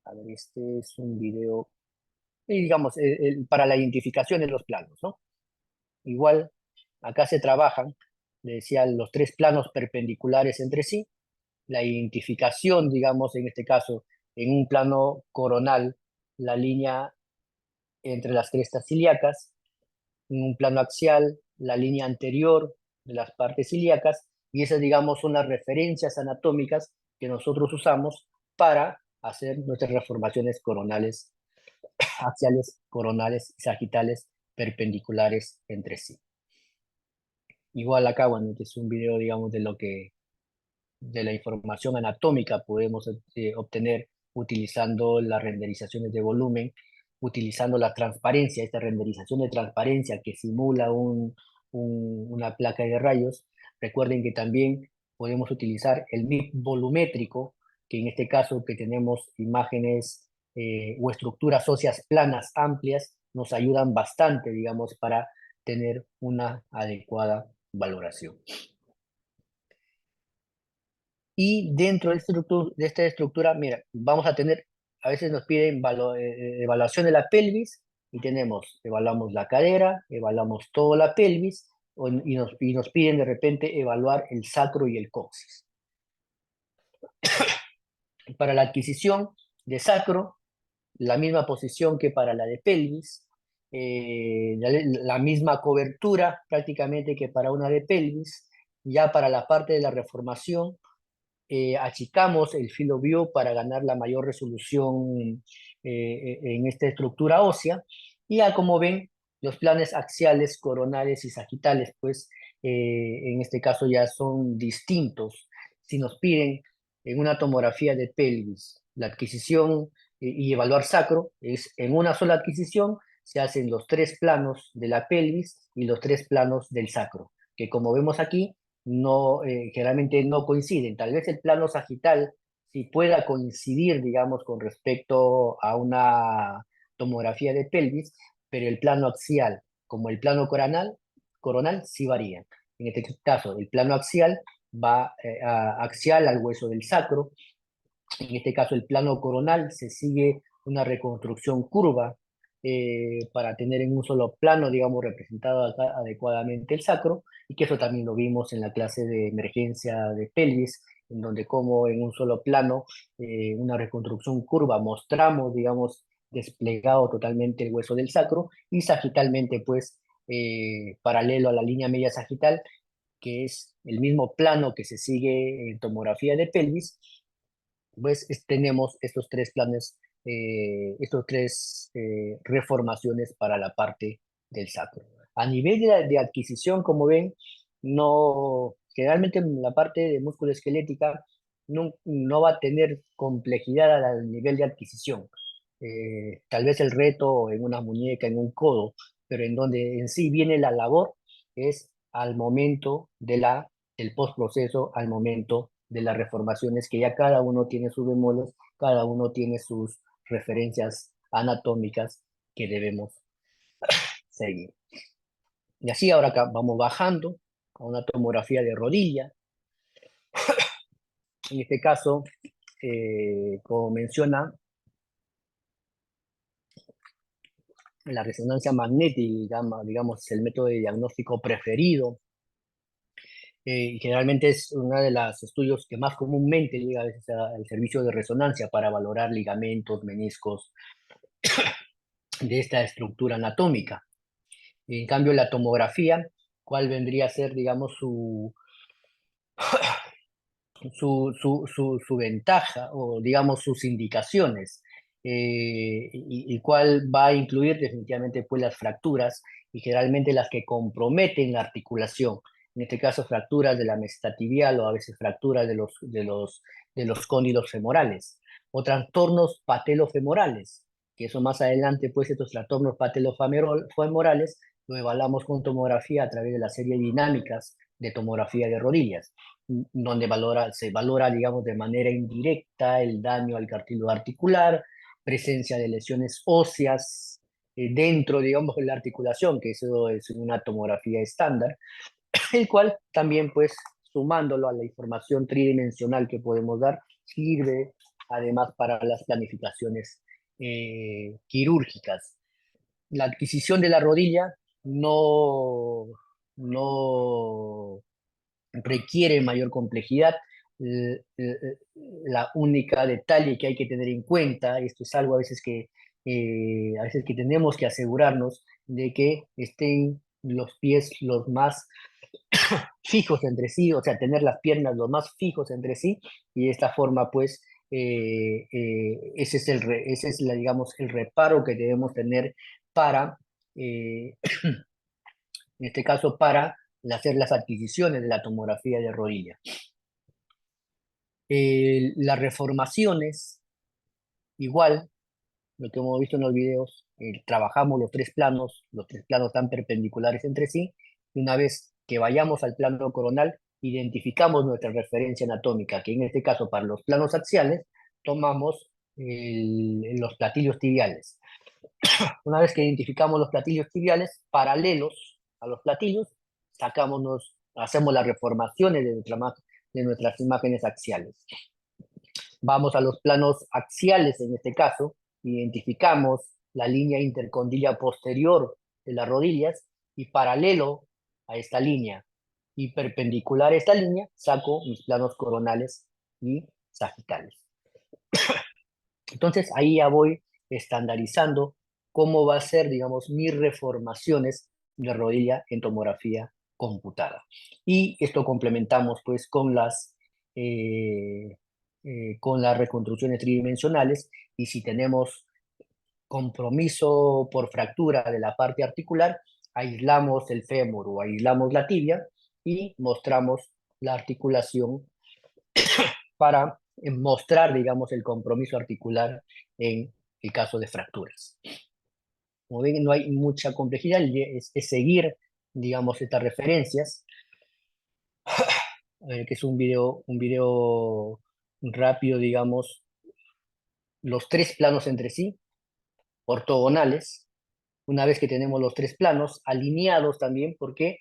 a ver, este es un video, y digamos, para la identificación de los planos, ¿no? Igual, acá se trabajan, le decía, los tres planos perpendiculares entre sí, la identificación, digamos, en este caso, en un plano coronal, la línea entre las crestas ilíacas, en un plano axial, la línea anterior de las partes ilíacas, y esas, digamos, son las referencias anatómicas que nosotros usamos para hacer nuestras reformaciones coronales, axiales, coronales y sagitales perpendiculares entre sí. Igual acá, bueno, este es un video, digamos, de lo que de la información anatómica podemos obtener utilizando las renderizaciones de volumen, utilizando la transparencia, esta renderización de transparencia que simula una placa de rayos. Recuerden que también podemos utilizar el MIP volumétrico, que en este caso que tenemos imágenes o estructuras óseas planas amplias, nos ayudan bastante, digamos, para tener una adecuada valoración. Y dentro de esta estructura, mira, vamos a tener, a veces nos piden evaluación de la pelvis y evaluamos la cadera, evaluamos toda la pelvis y nos piden de repente evaluar el sacro y el coxis. Para la adquisición de sacro, la misma posición que para la de pelvis, la misma cobertura prácticamente que para una de pelvis. Ya para la parte de la reformación, achicamos el filo view para ganar la mayor resolución en esta estructura ósea. Y ya como ven, los planes axiales, coronales y sagitales, pues en este caso ya son distintos. Si nos piden en una tomografía de pelvis la adquisición y evaluar sacro, es en una sola adquisición, se hacen los tres planos de la pelvis y los tres planos del sacro, que como vemos aquí, no, generalmente no coinciden. Tal vez el plano sagital sí pueda coincidir, digamos, con respecto a una tomografía de pelvis, pero el plano axial como el plano coronal sí varían. En este caso, el plano axial va axial al hueso del sacro. En este caso, el plano coronal se sigue una reconstrucción curva para tener en un solo plano, digamos, representado acá adecuadamente el sacro, y que eso también lo vimos en la clase de emergencia de pelvis, en donde como en un solo plano, una reconstrucción curva, mostramos, digamos, desplegado totalmente el hueso del sacro, y sagitalmente, pues, paralelo a la línea media sagital, que es el mismo plano que se sigue en tomografía de pelvis, pues tenemos estos tres planes, estos tres reformaciones para la parte del sacro. A nivel de adquisición, como ven, no, generalmente la parte de músculo esquelética no va a tener complejidad al nivel de adquisición. Tal vez el reto en una muñeca, en un codo, pero en donde en sí viene la labor es al momento del postproceso, al momento de las reformaciones, que ya cada uno tiene sus bemoles, cada uno tiene sus referencias anatómicas que debemos seguir. Y así ahora acá vamos bajando a una tomografía de rodilla. En este caso, como menciona, la resonancia magnética, digamos, es el método de diagnóstico preferido. Y generalmente es uno de los estudios que más comúnmente llega a veces al servicio de resonancia para valorar ligamentos, meniscos de esta estructura anatómica. En cambio, la tomografía, ¿cuál vendría a ser, digamos, su ventaja o, digamos, sus indicaciones, y cuál va a incluir definitivamente pues las fracturas y generalmente las que comprometen la articulación, en este caso fracturas de la meseta tibial o a veces fracturas de los cóndilos femorales o trastornos patelofemorales, que eso más adelante pues estos trastornos patelofemorales lo evaluamos con tomografía a través de la serie de dinámicas de tomografía de rodillas donde se valora, digamos, de manera indirecta el daño al cartílago articular, presencia de lesiones óseas dentro, digamos, de la articulación, que eso es una tomografía estándar, el cual también, pues, sumándolo a la información tridimensional que podemos dar, sirve además para las planificaciones quirúrgicas. La adquisición de la rodilla no requiere mayor complejidad. La única detalle que hay que tener en cuenta, esto es algo a veces que tenemos que asegurarnos de que estén los pies los más fijos entre sí, o sea, tener las piernas los más fijos entre sí, y de esta forma, pues, ese es digamos, el reparo que debemos tener para, eh, en este caso, para hacer las adquisiciones de la tomografía de rodilla. Las reformaciones, igual, lo que hemos visto en los videos, trabajamos los tres planos están perpendiculares entre sí, y una vez que vayamos al plano coronal, identificamos nuestra referencia anatómica, que en este caso para los planos axiales, tomamos los platillos tibiales. Una vez que identificamos los platillos tibiales, paralelos a los platillos, hacemos las reformaciones de nuestras imágenes axiales. Vamos a los planos axiales en este caso, identificamos la línea intercondilla posterior de las rodillas y paralelo a esta línea y perpendicular a esta línea saco mis planos coronales y sagitales. Entonces ahí ya voy estandarizando cómo va a ser, digamos, mis reformaciones de rodilla en tomografía computada. Y esto complementamos pues con las reconstrucciones tridimensionales, y si tenemos compromiso por fractura de la parte articular, aislamos el fémur o aislamos la tibia y mostramos la articulación para mostrar, digamos, el compromiso articular en el caso de fracturas. Como ven, no hay mucha complejidad, es seguir, digamos, estas referencias, que es un video rápido, digamos, los tres planos entre sí, ortogonales. Una vez que tenemos los tres planos alineados también, porque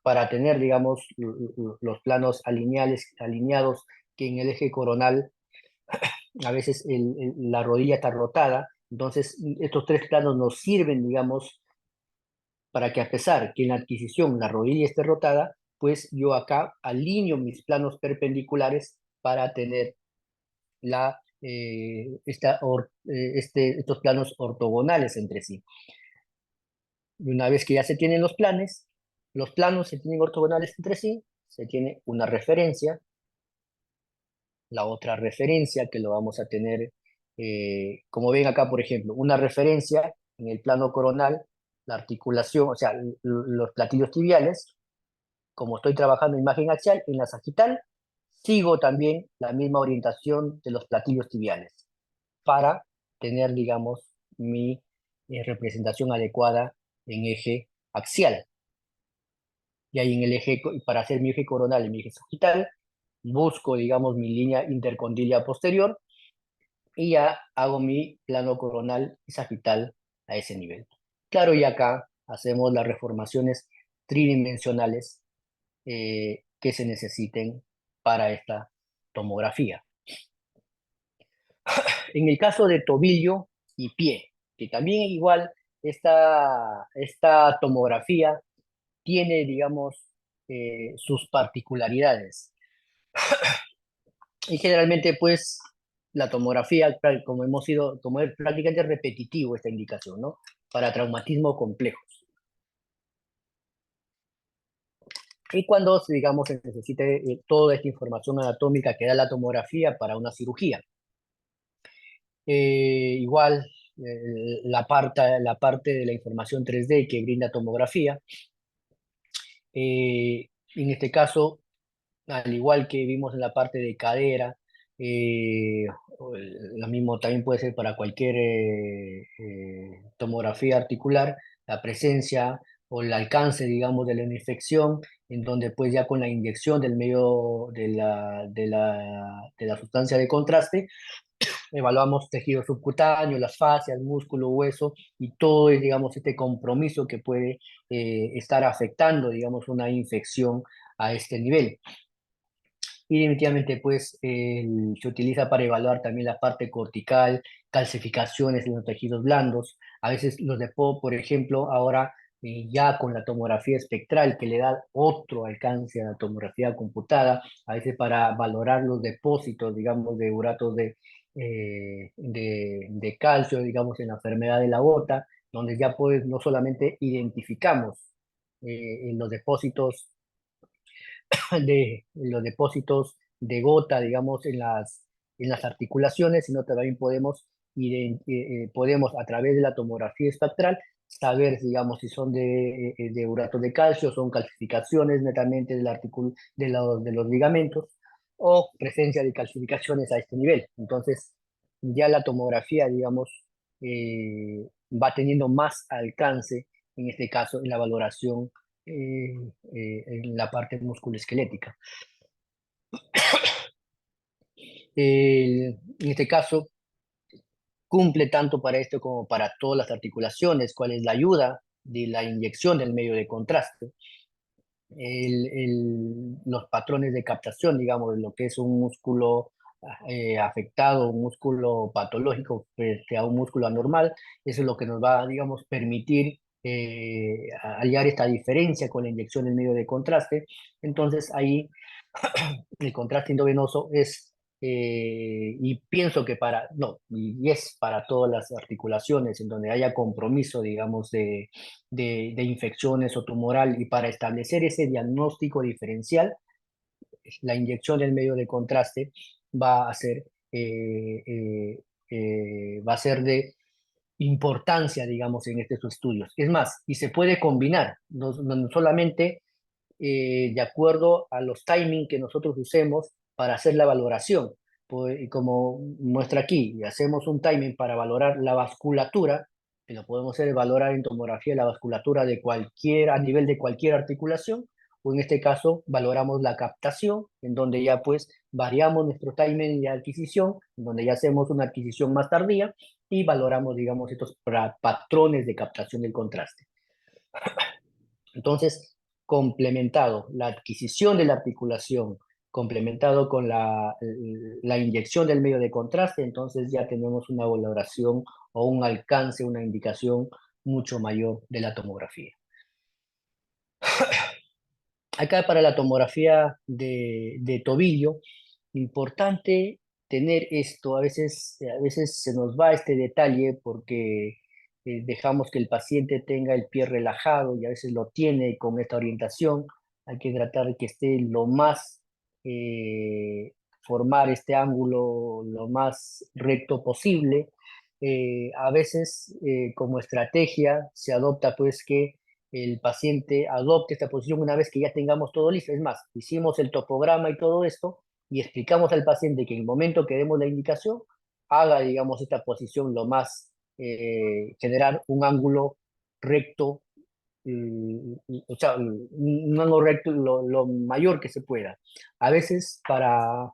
para tener, digamos, los planos alineados, que en el eje coronal a veces la rodilla está rotada, entonces estos tres planos nos sirven, digamos, para que a pesar que en la adquisición la rodilla esté rotada, pues yo acá alineo mis planos perpendiculares para tener estos planos ortogonales entre sí. Y una vez que ya se tienen los planos se tienen ortogonales entre sí, se tiene una referencia, la otra referencia que lo vamos a tener, como ven acá, por ejemplo, una referencia en el plano coronal, la articulación, o sea, los platillos tibiales, como estoy trabajando en imagen axial, en la sagital, sigo también la misma orientación de los platillos tibiales para tener, digamos, mi representación adecuada en eje axial. Y ahí en el eje, para hacer mi eje coronal y mi eje sagital, busco, digamos, mi línea intercondilla posterior y ya hago mi plano coronal y sagital a ese nivel. Claro, y acá hacemos las reformaciones tridimensionales que se necesiten para esta tomografía. En el caso de tobillo y pie, que también igual esta tomografía tiene, digamos, sus particularidades. Y generalmente, pues, la tomografía, como es prácticamente repetitivo esta indicación, ¿no? Para traumatismo complejo. Y cuando, digamos, se necesite toda esta información anatómica que da la tomografía para una cirugía. Igual, la parte de la información 3D que brinda tomografía, en este caso, al igual que vimos en la parte de cadera, lo mismo también puede ser para cualquier tomografía articular, la presencia o el alcance, digamos, de la infección, en donde pues ya con la inyección del medio de la sustancia de contraste, evaluamos tejido subcutáneo, las fascias, músculo, hueso y todo, digamos, este compromiso que puede estar afectando, digamos, una infección a este nivel. Y definitivamente, pues, se utiliza para evaluar también la parte cortical, calcificaciones en los tejidos blandos. A veces por ejemplo, ahora ya con la tomografía espectral, que le da otro alcance a la tomografía computada, a veces para valorar los depósitos, digamos, de uratos de calcio, digamos, en la enfermedad de la gota, donde ya pues no solamente identificamos en los depósitos de los depósitos de gota, digamos, en las articulaciones, sino también podemos a través de la tomografía espectral saber, digamos, si son de uratos de calcio, son calcificaciones netamente de los ligamentos o presencia de calcificaciones a este nivel. Entonces, ya la tomografía, digamos, va teniendo más alcance, en este caso, en la valoración en la parte musculoesquelética. En este caso, cumple tanto para esto como para todas las articulaciones, cuál es la ayuda de la inyección del medio de contraste, los patrones de captación, digamos, de lo que es un músculo afectado, un músculo patológico frente a un músculo anormal, eso es lo que nos va, digamos, permitir hallar esta diferencia con la inyección del medio de contraste. Entonces ahí el contraste endovenoso es, y pienso que no, y es para todas las articulaciones en donde haya compromiso, digamos, de infecciones o tumoral, y para establecer ese diagnóstico diferencial, la inyección del medio de contraste va a ser, va a ser de importancia, digamos, en estos estudios. Es más, y se puede combinar, no solamente de acuerdo a los timing que nosotros usemos para hacer la valoración. Pues, y como muestra aquí, y hacemos un timing para valorar la vasculatura, que lo podemos hacer valorar en tomografía la vasculatura a nivel de cualquier articulación, o en este caso valoramos la captación, en donde ya pues variamos nuestro timing de adquisición, en donde ya hacemos una adquisición más tardía y valoramos, digamos, estos patrones de captación del contraste. Entonces, complementado la adquisición de la articulación, complementado con la inyección del medio de contraste, entonces ya tenemos una valoración o un alcance, una indicación mucho mayor de la tomografía. Acá para la tomografía de tobillo, importante tener esto. A veces se nos va este detalle porque dejamos que el paciente tenga el pie relajado y a veces lo tiene con esta orientación. Hay que tratar de que esté eh, formar este ángulo lo más recto posible. A veces como estrategia se adopta pues que el paciente adopte esta posición una vez que ya tengamos todo listo. Es más, hicimos el topograma y todo esto y explicamos al paciente que en el momento que demos la indicación, haga, digamos, esta posición generar un ángulo recto, o sea, un ángulo recto lo mayor que se pueda. A veces para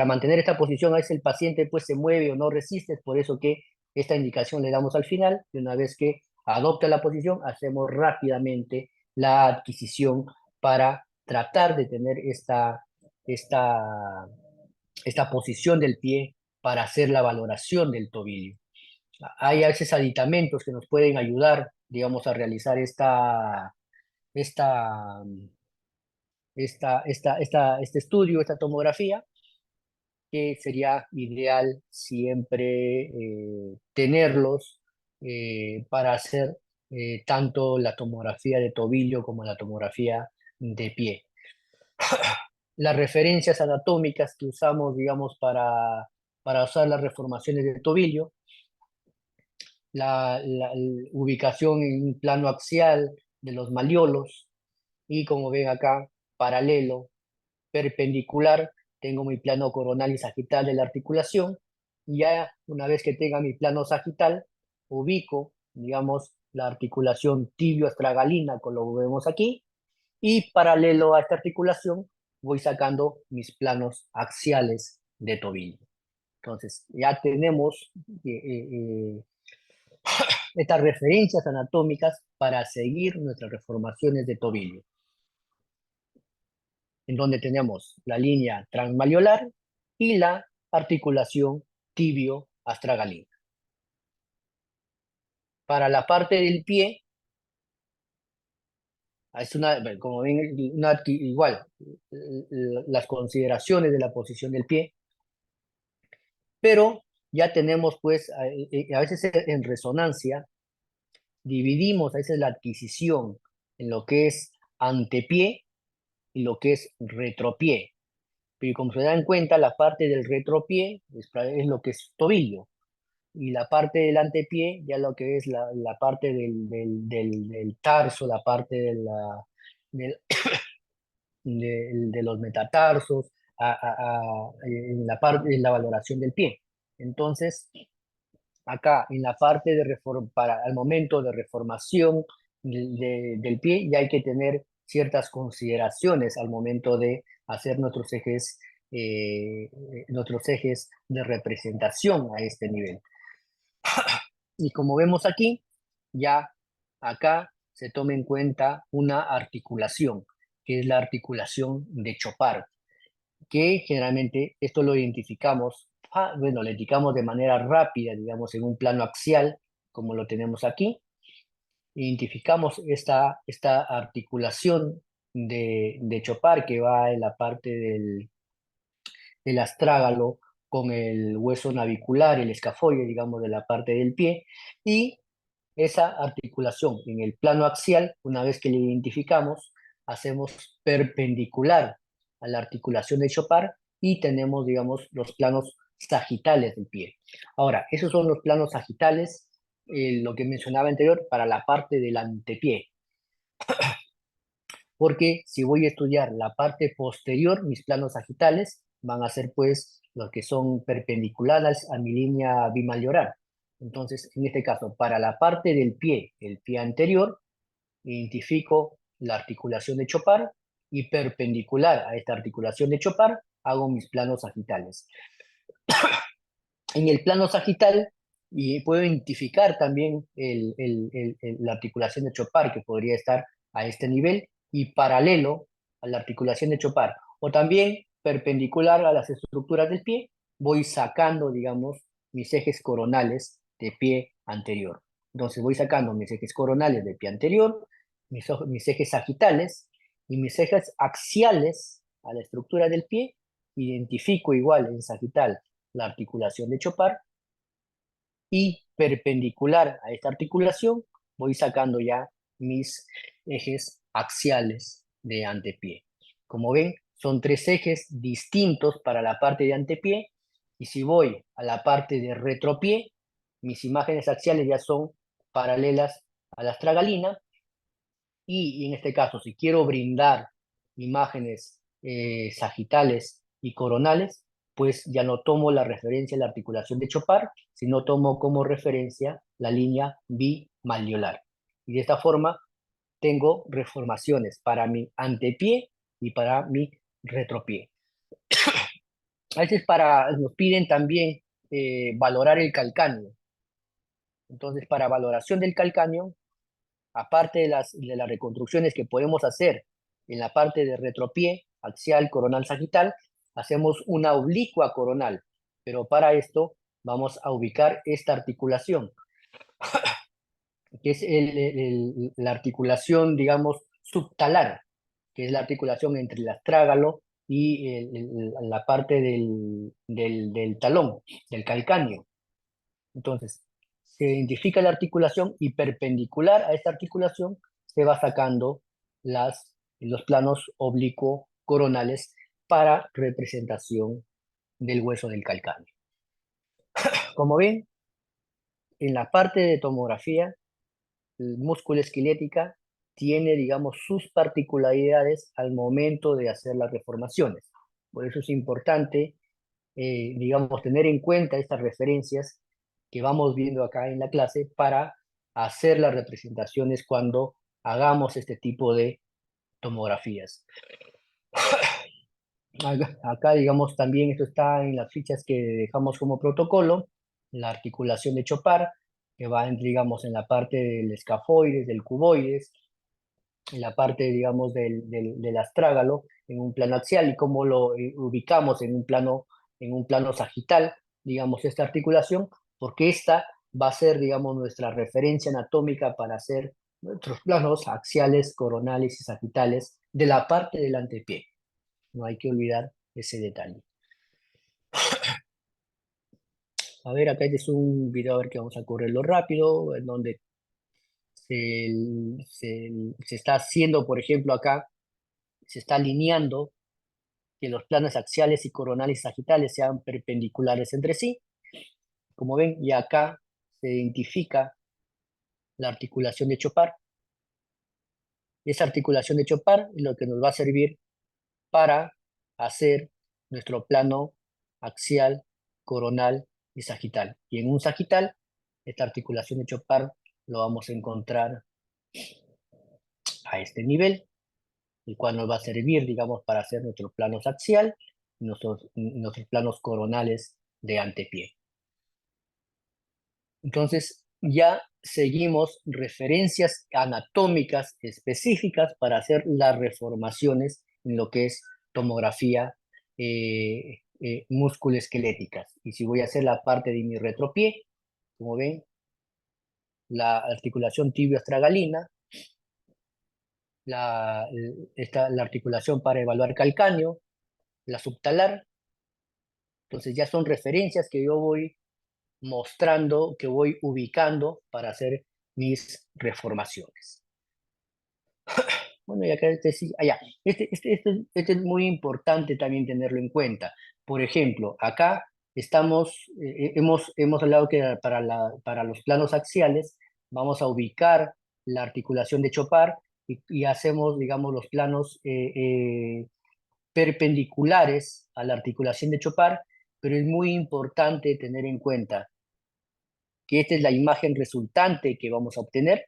mantener esta posición, a veces el paciente pues se mueve o no resiste, es por eso que esta indicación le damos al final, y una vez que adopta la posición, hacemos rápidamente la adquisición para tratar de tener esta, esta posición del pie para hacer la valoración del tobillo. Hay a veces aditamentos que nos pueden ayudar, digamos, a realizar esta, este estudio, esta tomografía, que sería ideal siempre tenerlos para hacer tanto la tomografía de tobillo como la tomografía de pie. Las referencias anatómicas que usamos, digamos, para usar las reformaciones del tobillo, la ubicación en un plano axial de los maliolos y como ven acá, paralelo, perpendicular, tengo mi plano coronal y sagital de la articulación. Y ya una vez que tenga mi plano sagital, ubico, digamos, la articulación tibio-astragalina, como lo vemos aquí, y paralelo a esta articulación voy sacando mis planos axiales de tobillo. Entonces, ya tenemos estas referencias anatómicas para seguir nuestras reformaciones de tobillo, en donde tenemos la línea transmaliolar y la articulación tibio-astragalina. Para la parte del pie, es una, como ven, igual, las consideraciones de la posición del pie, pero ya tenemos pues, a veces en resonancia, dividimos a veces la adquisición en lo que es antepié y lo que es retropié. Pero como se dan cuenta, la parte del retropié es lo que es tobillo, y la parte del antepié, ya lo que es la parte del tarso, la parte del- de los metatarsos, en en la valoración del pie. Entonces, acá en la parte al momento de reformación del pie, ya hay que tener ciertas consideraciones al momento de hacer nuestros ejes de representación a este nivel. Y como vemos aquí, ya acá se toma en cuenta una articulación, que es la articulación de Chopard, que generalmente esto lo identificamos, bueno, lo indicamos de manera rápida, digamos, en un plano axial, como lo tenemos aquí. Identificamos esta articulación de Chopard que va en la parte del astrágalo con el hueso navicular, el escafoide, digamos, de la parte del pie, y esa articulación en el plano axial, una vez que la identificamos, hacemos perpendicular a la articulación de Chopard y tenemos, digamos, los planos sagitales del pie. Ahora, esos son los planos sagitales, lo que mencionaba anterior, para la parte del antepié, porque si voy a estudiar la parte posterior, mis planos sagitales van a ser pues los que son perpendiculares a mi línea bimaliolar. Entonces, en este caso, para la parte del pie, el pie anterior, identifico la articulación de Chopard y perpendicular a esta articulación de Chopard hago mis planos sagitales. En el plano sagital y puedo identificar también la articulación de Chopard que podría estar a este nivel y paralelo a la articulación de Chopard o también perpendicular a las estructuras del pie, voy sacando, digamos, mis ejes coronales de pie anterior. Entonces voy sacando mis ejes coronales de pie anterior, mis ejes sagitales y mis ejes axiales a la estructura del pie, identifico igual en sagital la articulación de Chopard y perpendicular a esta articulación voy sacando ya mis ejes axiales de antepié. Como ven, son tres ejes distintos para la parte de antepié y si voy a la parte de retropié, mis imágenes axiales ya son paralelas a la astragalina y en este caso, si quiero brindar imágenes sagitales y coronales, pues ya no tomo la referencia de la articulación de Chopard, sino tomo como referencia la línea bimaliolar. Y de esta forma tengo reformaciones para mi antepié y para mi retropié. A veces nos piden también valorar el calcáneo. Entonces, para valoración del calcáneo, aparte de las reconstrucciones que podemos hacer en la parte de retropié, axial, coronal, sagital, hacemos una oblicua coronal, pero para esto vamos a ubicar esta articulación, que es la articulación, digamos, subtalar, que es la articulación entre el astrágalo y la parte del talón, del calcáneo. Entonces, se identifica la articulación y perpendicular a esta articulación se va sacando los planos oblicuo-coronales para representación del hueso del calcáneo. Como ven, en la parte de tomografía musculoesquelética tiene, digamos, sus particularidades al momento de hacer las deformaciones. Por eso es importante, digamos, tener en cuenta estas referencias que vamos viendo acá en la clase para hacer las representaciones cuando hagamos este tipo de tomografías. Acá, digamos, también esto está en las fichas que dejamos como protocolo, la articulación de Chopard, que va, digamos, en la parte del escafoides, del cuboides, en la parte, digamos, del astrágalo, en un plano axial, y cómo lo ubicamos en un plano sagital, digamos, esta articulación, porque esta va a ser, digamos, nuestra referencia anatómica para hacer nuestros planos axiales, coronales y sagitales de la parte del antepié. No hay que olvidar ese detalle. A ver, acá este es un video, a ver que vamos a correrlo rápido, en donde se, se está haciendo, por ejemplo, acá, se está alineando que los planos axiales y coronales y sagitales sean perpendiculares entre sí. Como ven, y acá se identifica la articulación de Chopard. Esa articulación de Chopard es lo que nos va a servir para hacer nuestro plano axial, coronal y sagital. Y en un sagital, esta articulación de Chopard lo vamos a encontrar a este nivel, el cual nos va a servir, digamos, para hacer nuestros planos axial y nuestros planos coronales de antepié. Entonces, ya seguimos referencias anatómicas específicas para hacer las reformaciones en lo que es tomografía musculoesqueléticas. Y si voy a hacer la parte de mi retropié, como ven, la articulación tibio-astragalina, la articulación para evaluar calcáneo, la subtalar. Entonces ya son referencias que yo voy mostrando, que voy ubicando para hacer mis reformaciones. Bueno, y acá sí, allá. Este es muy importante también tenerlo en cuenta. Por ejemplo, acá hemos hablado que para los planos axiales vamos a ubicar la articulación de Chopard y hacemos, digamos, los planos perpendiculares a la articulación de Chopard, pero es muy importante tener en cuenta que esta es la imagen resultante que vamos a obtener,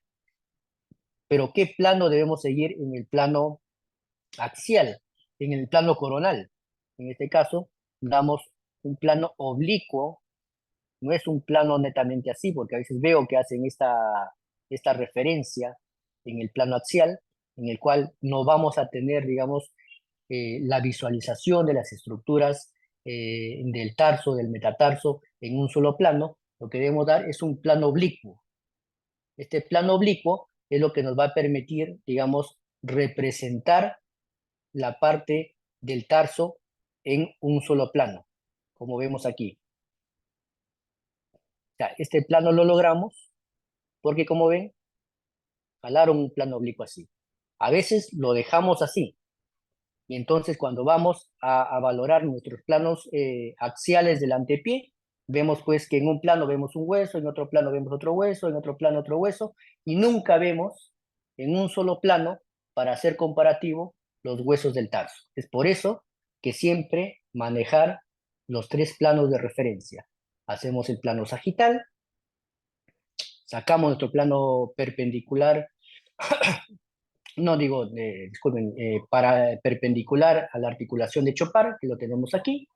pero ¿qué plano debemos seguir en el plano axial, en el plano coronal? En este caso, damos un plano oblicuo, no es un plano netamente así, porque a veces veo que hacen esta referencia en el plano axial, en el cual no vamos a tener, digamos, la visualización de las estructuras del tarso, del metatarso, en un solo plano. Lo que debemos dar es un plano oblicuo. Este plano oblicuo es lo que nos va a permitir, digamos, representar la parte del tarso en un solo plano, como vemos aquí. O sea, este plano lo logramos porque, como ven, jalaron un plano oblicuo así. A veces lo dejamos así, y entonces cuando vamos a valorar nuestros planos axiales del antepié, vemos pues que en un plano vemos un hueso, en otro plano vemos otro hueso, en otro plano otro hueso, y nunca vemos en un solo plano, para hacer comparativo, los huesos del tarso. Es por eso que siempre manejar los tres planos de referencia. Hacemos el plano sagital, sacamos nuestro plano perpendicular, no digo, disculpen, para perpendicular a la articulación de Chopard, que lo tenemos aquí,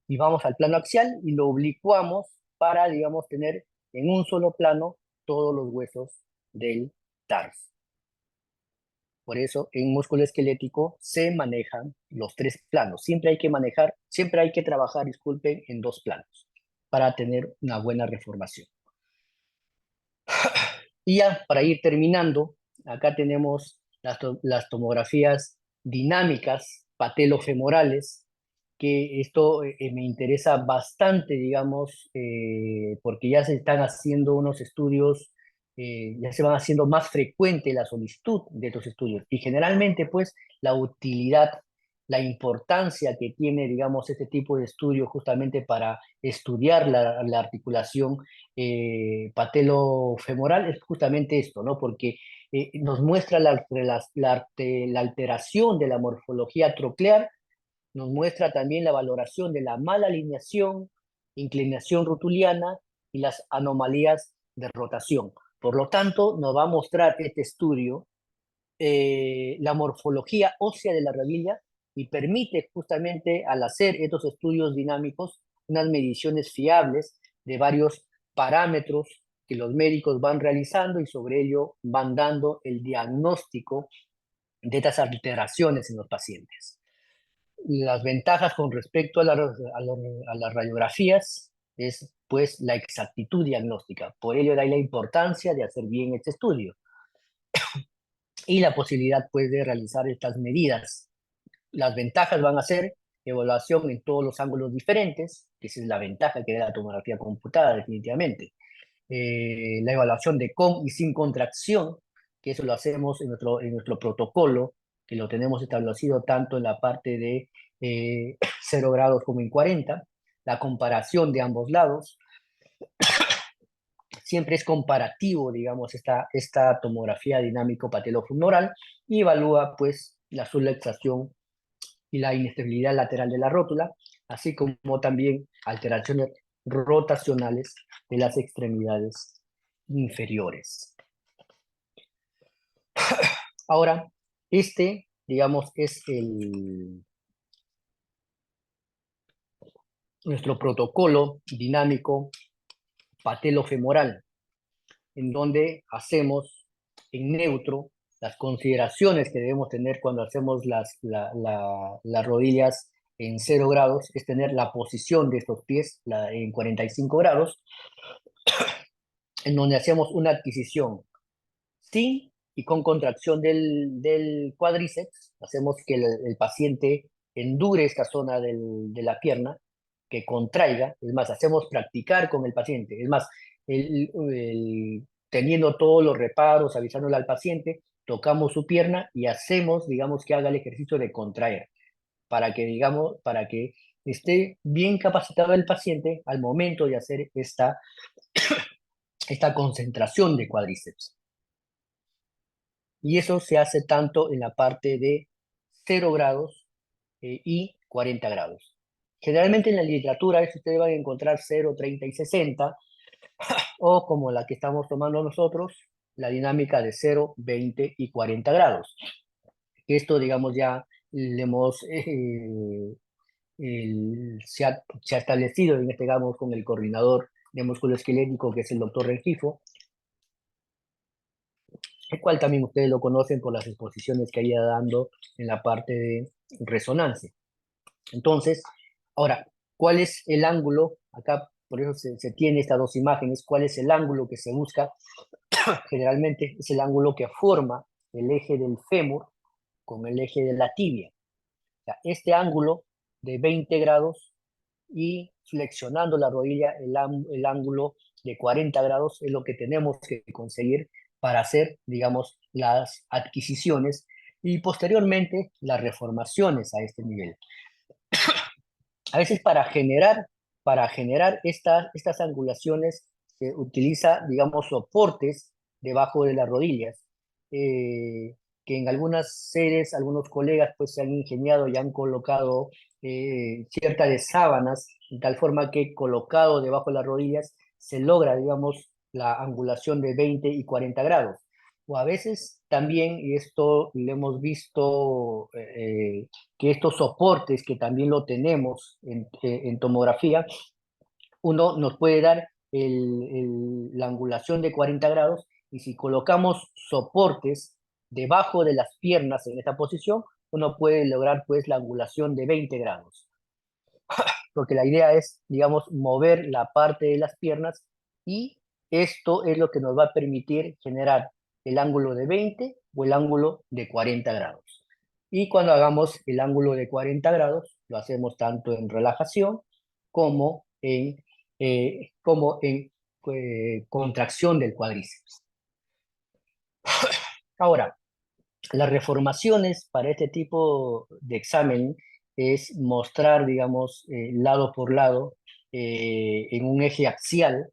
y vamos al plano axial y lo oblicuamos para, digamos, tener en un solo plano todos los huesos del tarso. Por eso, en músculo esquelético se manejan los tres planos. Siempre hay que trabajar, disculpen, en dos planos para tener una buena reformación. Y ya, para ir terminando, acá tenemos las tomografías dinámicas patelofemorales, que esto me interesa bastante, digamos, porque ya se están haciendo unos estudios, ya se van haciendo más frecuente la solicitud de estos estudios. Y generalmente, pues, la utilidad, la importancia que tiene, digamos, este tipo de estudios justamente para estudiar la articulación patelofemoral es justamente esto, ¿no? Porque nos muestra la alteración de la morfología troclear, nos muestra también la valoración de la mala alineación, inclinación rotuliana y las anomalías de rotación. Por lo tanto, nos va a mostrar este estudio la morfología ósea de la rodilla y permite justamente al hacer estos estudios dinámicos unas mediciones fiables de varios parámetros que los médicos van realizando y sobre ello van dando el diagnóstico de estas alteraciones en los pacientes. Las ventajas con respecto a las radiografías es pues la exactitud diagnóstica. Por ello da la importancia de hacer bien este estudio y la posibilidad pues de realizar estas medidas. Las ventajas van a ser evaluación en todos los ángulos diferentes, que esa es la ventaja que da la tomografía computada definitivamente. La evaluación de con y sin contracción, que eso lo hacemos en nuestro protocolo, que lo tenemos establecido tanto en la parte de 0 grados como en 40, la comparación de ambos lados, siempre es comparativo, digamos, esta tomografía dinámico-patelofemoral y evalúa pues la subluxación y la inestabilidad lateral de la rótula, así como también alteraciones rotacionales de las extremidades inferiores. Ahora, digamos, es nuestro protocolo dinámico patelofemoral, en donde hacemos en neutro las consideraciones que debemos tener cuando hacemos las rodillas en 0 grados, es tener la posición de estos pies en 45 grados, en donde hacemos una adquisición sin y con contracción del cuádriceps, hacemos que el paciente endure esta zona de la pierna, que contraiga, es más, hacemos practicar con el paciente, es más, teniendo todos los reparos, avisándole al paciente, tocamos su pierna y hacemos, digamos, que haga el ejercicio de contraer, para que, digamos, para que esté bien capacitado el paciente al momento de hacer esta concentración de cuádriceps. Y eso se hace tanto en la parte de 0 grados y 40 grados. Generalmente en la literatura ustedes van a encontrar 0, 30 y 60, o como la que estamos tomando nosotros, la dinámica de 0, 20 y 40 grados. Esto, digamos, ya le hemos, se ha establecido, digamos, con el coordinador de músculo esquelético, que es el doctor Rengifo, el cual también ustedes lo conocen por las exposiciones que ha ido dando en la parte de resonancia. Entonces, ahora, ¿cuál es el ángulo? Acá, por eso se tiene estas dos imágenes. ¿Cuál es el ángulo que se busca? Generalmente es el ángulo que forma el eje del fémur con el eje de la tibia. O sea, este ángulo de 20 grados y flexionando la rodilla, el ángulo de 40 grados es lo que tenemos que conseguir para hacer, digamos, las adquisiciones y posteriormente las reformaciones a este nivel. A veces para generar estas angulaciones se utiliza, digamos, soportes debajo de las rodillas, que en algunas sedes, algunos colegas pues se han ingeniado y han colocado ciertas de sábanas, de tal forma que colocado debajo de las rodillas se logra, digamos, la angulación de 20 y 40 grados. O a veces también, y esto lo hemos visto que estos soportes que también lo tenemos en tomografía, uno nos puede dar la angulación de 40 grados y si colocamos soportes debajo de las piernas en esta posición, uno puede lograr pues la angulación de 20 grados. Porque la idea es, digamos, mover la parte de las piernas y esto es lo que nos va a permitir generar el ángulo de 20 o el ángulo de 40 grados. Y cuando hagamos el ángulo de 40 grados, lo hacemos tanto en relajación como en contracción del cuádriceps. Ahora, las reformaciones para este tipo de examen es mostrar, digamos, lado por lado, en un eje axial,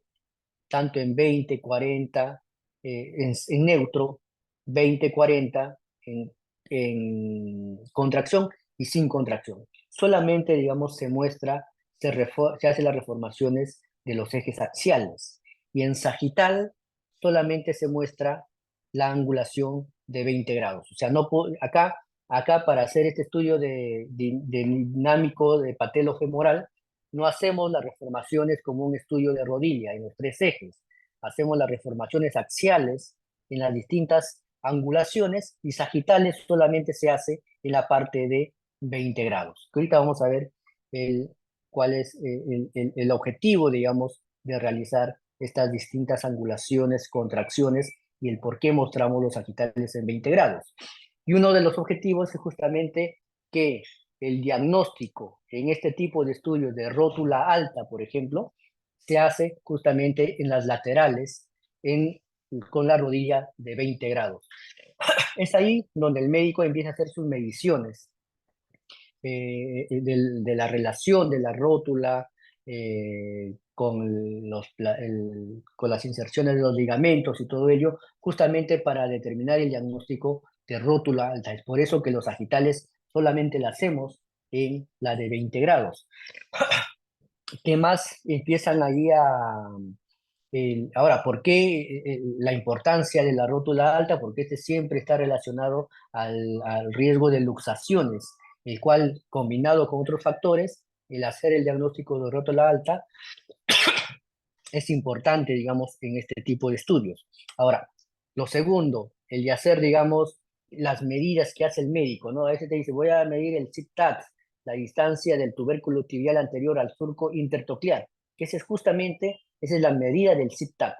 tanto en 20, 40, en neutro, 20, 40, en contracción y sin contracción. Solamente, digamos, se hacen las reformaciones de los ejes axiales. Y en sagital solamente se muestra la angulación de 20 grados. O sea, acá para hacer este estudio de dinámico de patelofemoral, no hacemos las reformaciones como un estudio de rodilla en los tres ejes. Hacemos las reformaciones axiales en las distintas angulaciones y sagitales solamente se hace en la parte de 20 grados. Ahorita vamos a ver cuál es el objetivo, digamos, de realizar estas distintas angulaciones, contracciones y el por qué mostramos los sagitales en 20 grados. Y uno de los objetivos es justamente que el diagnóstico en este tipo de estudios de rótula alta, por ejemplo, se hace justamente en las laterales, con la rodilla de 20 grados. Es ahí donde el médico empieza a hacer sus mediciones de la relación de la rótula con las inserciones de los ligamentos y todo ello, justamente para determinar el diagnóstico de rótula alta. Es por eso que los sagitales solamente la hacemos en la de 20 grados. ¿Qué más empiezan ahí ahora, ¿por qué la importancia de la rótula alta? Porque este siempre está relacionado al riesgo de luxaciones, el cual, combinado con otros factores, el hacer el diagnóstico de rótula alta es importante, digamos, en este tipo de estudios. Ahora, lo segundo, el de hacer, digamos, las medidas que hace el médico, ¿no? A veces te dice, voy a medir el ZIP-TAT, la distancia del tubérculo tibial anterior al surco intertoclear, que esa esa es la medida del ZIP-TAT,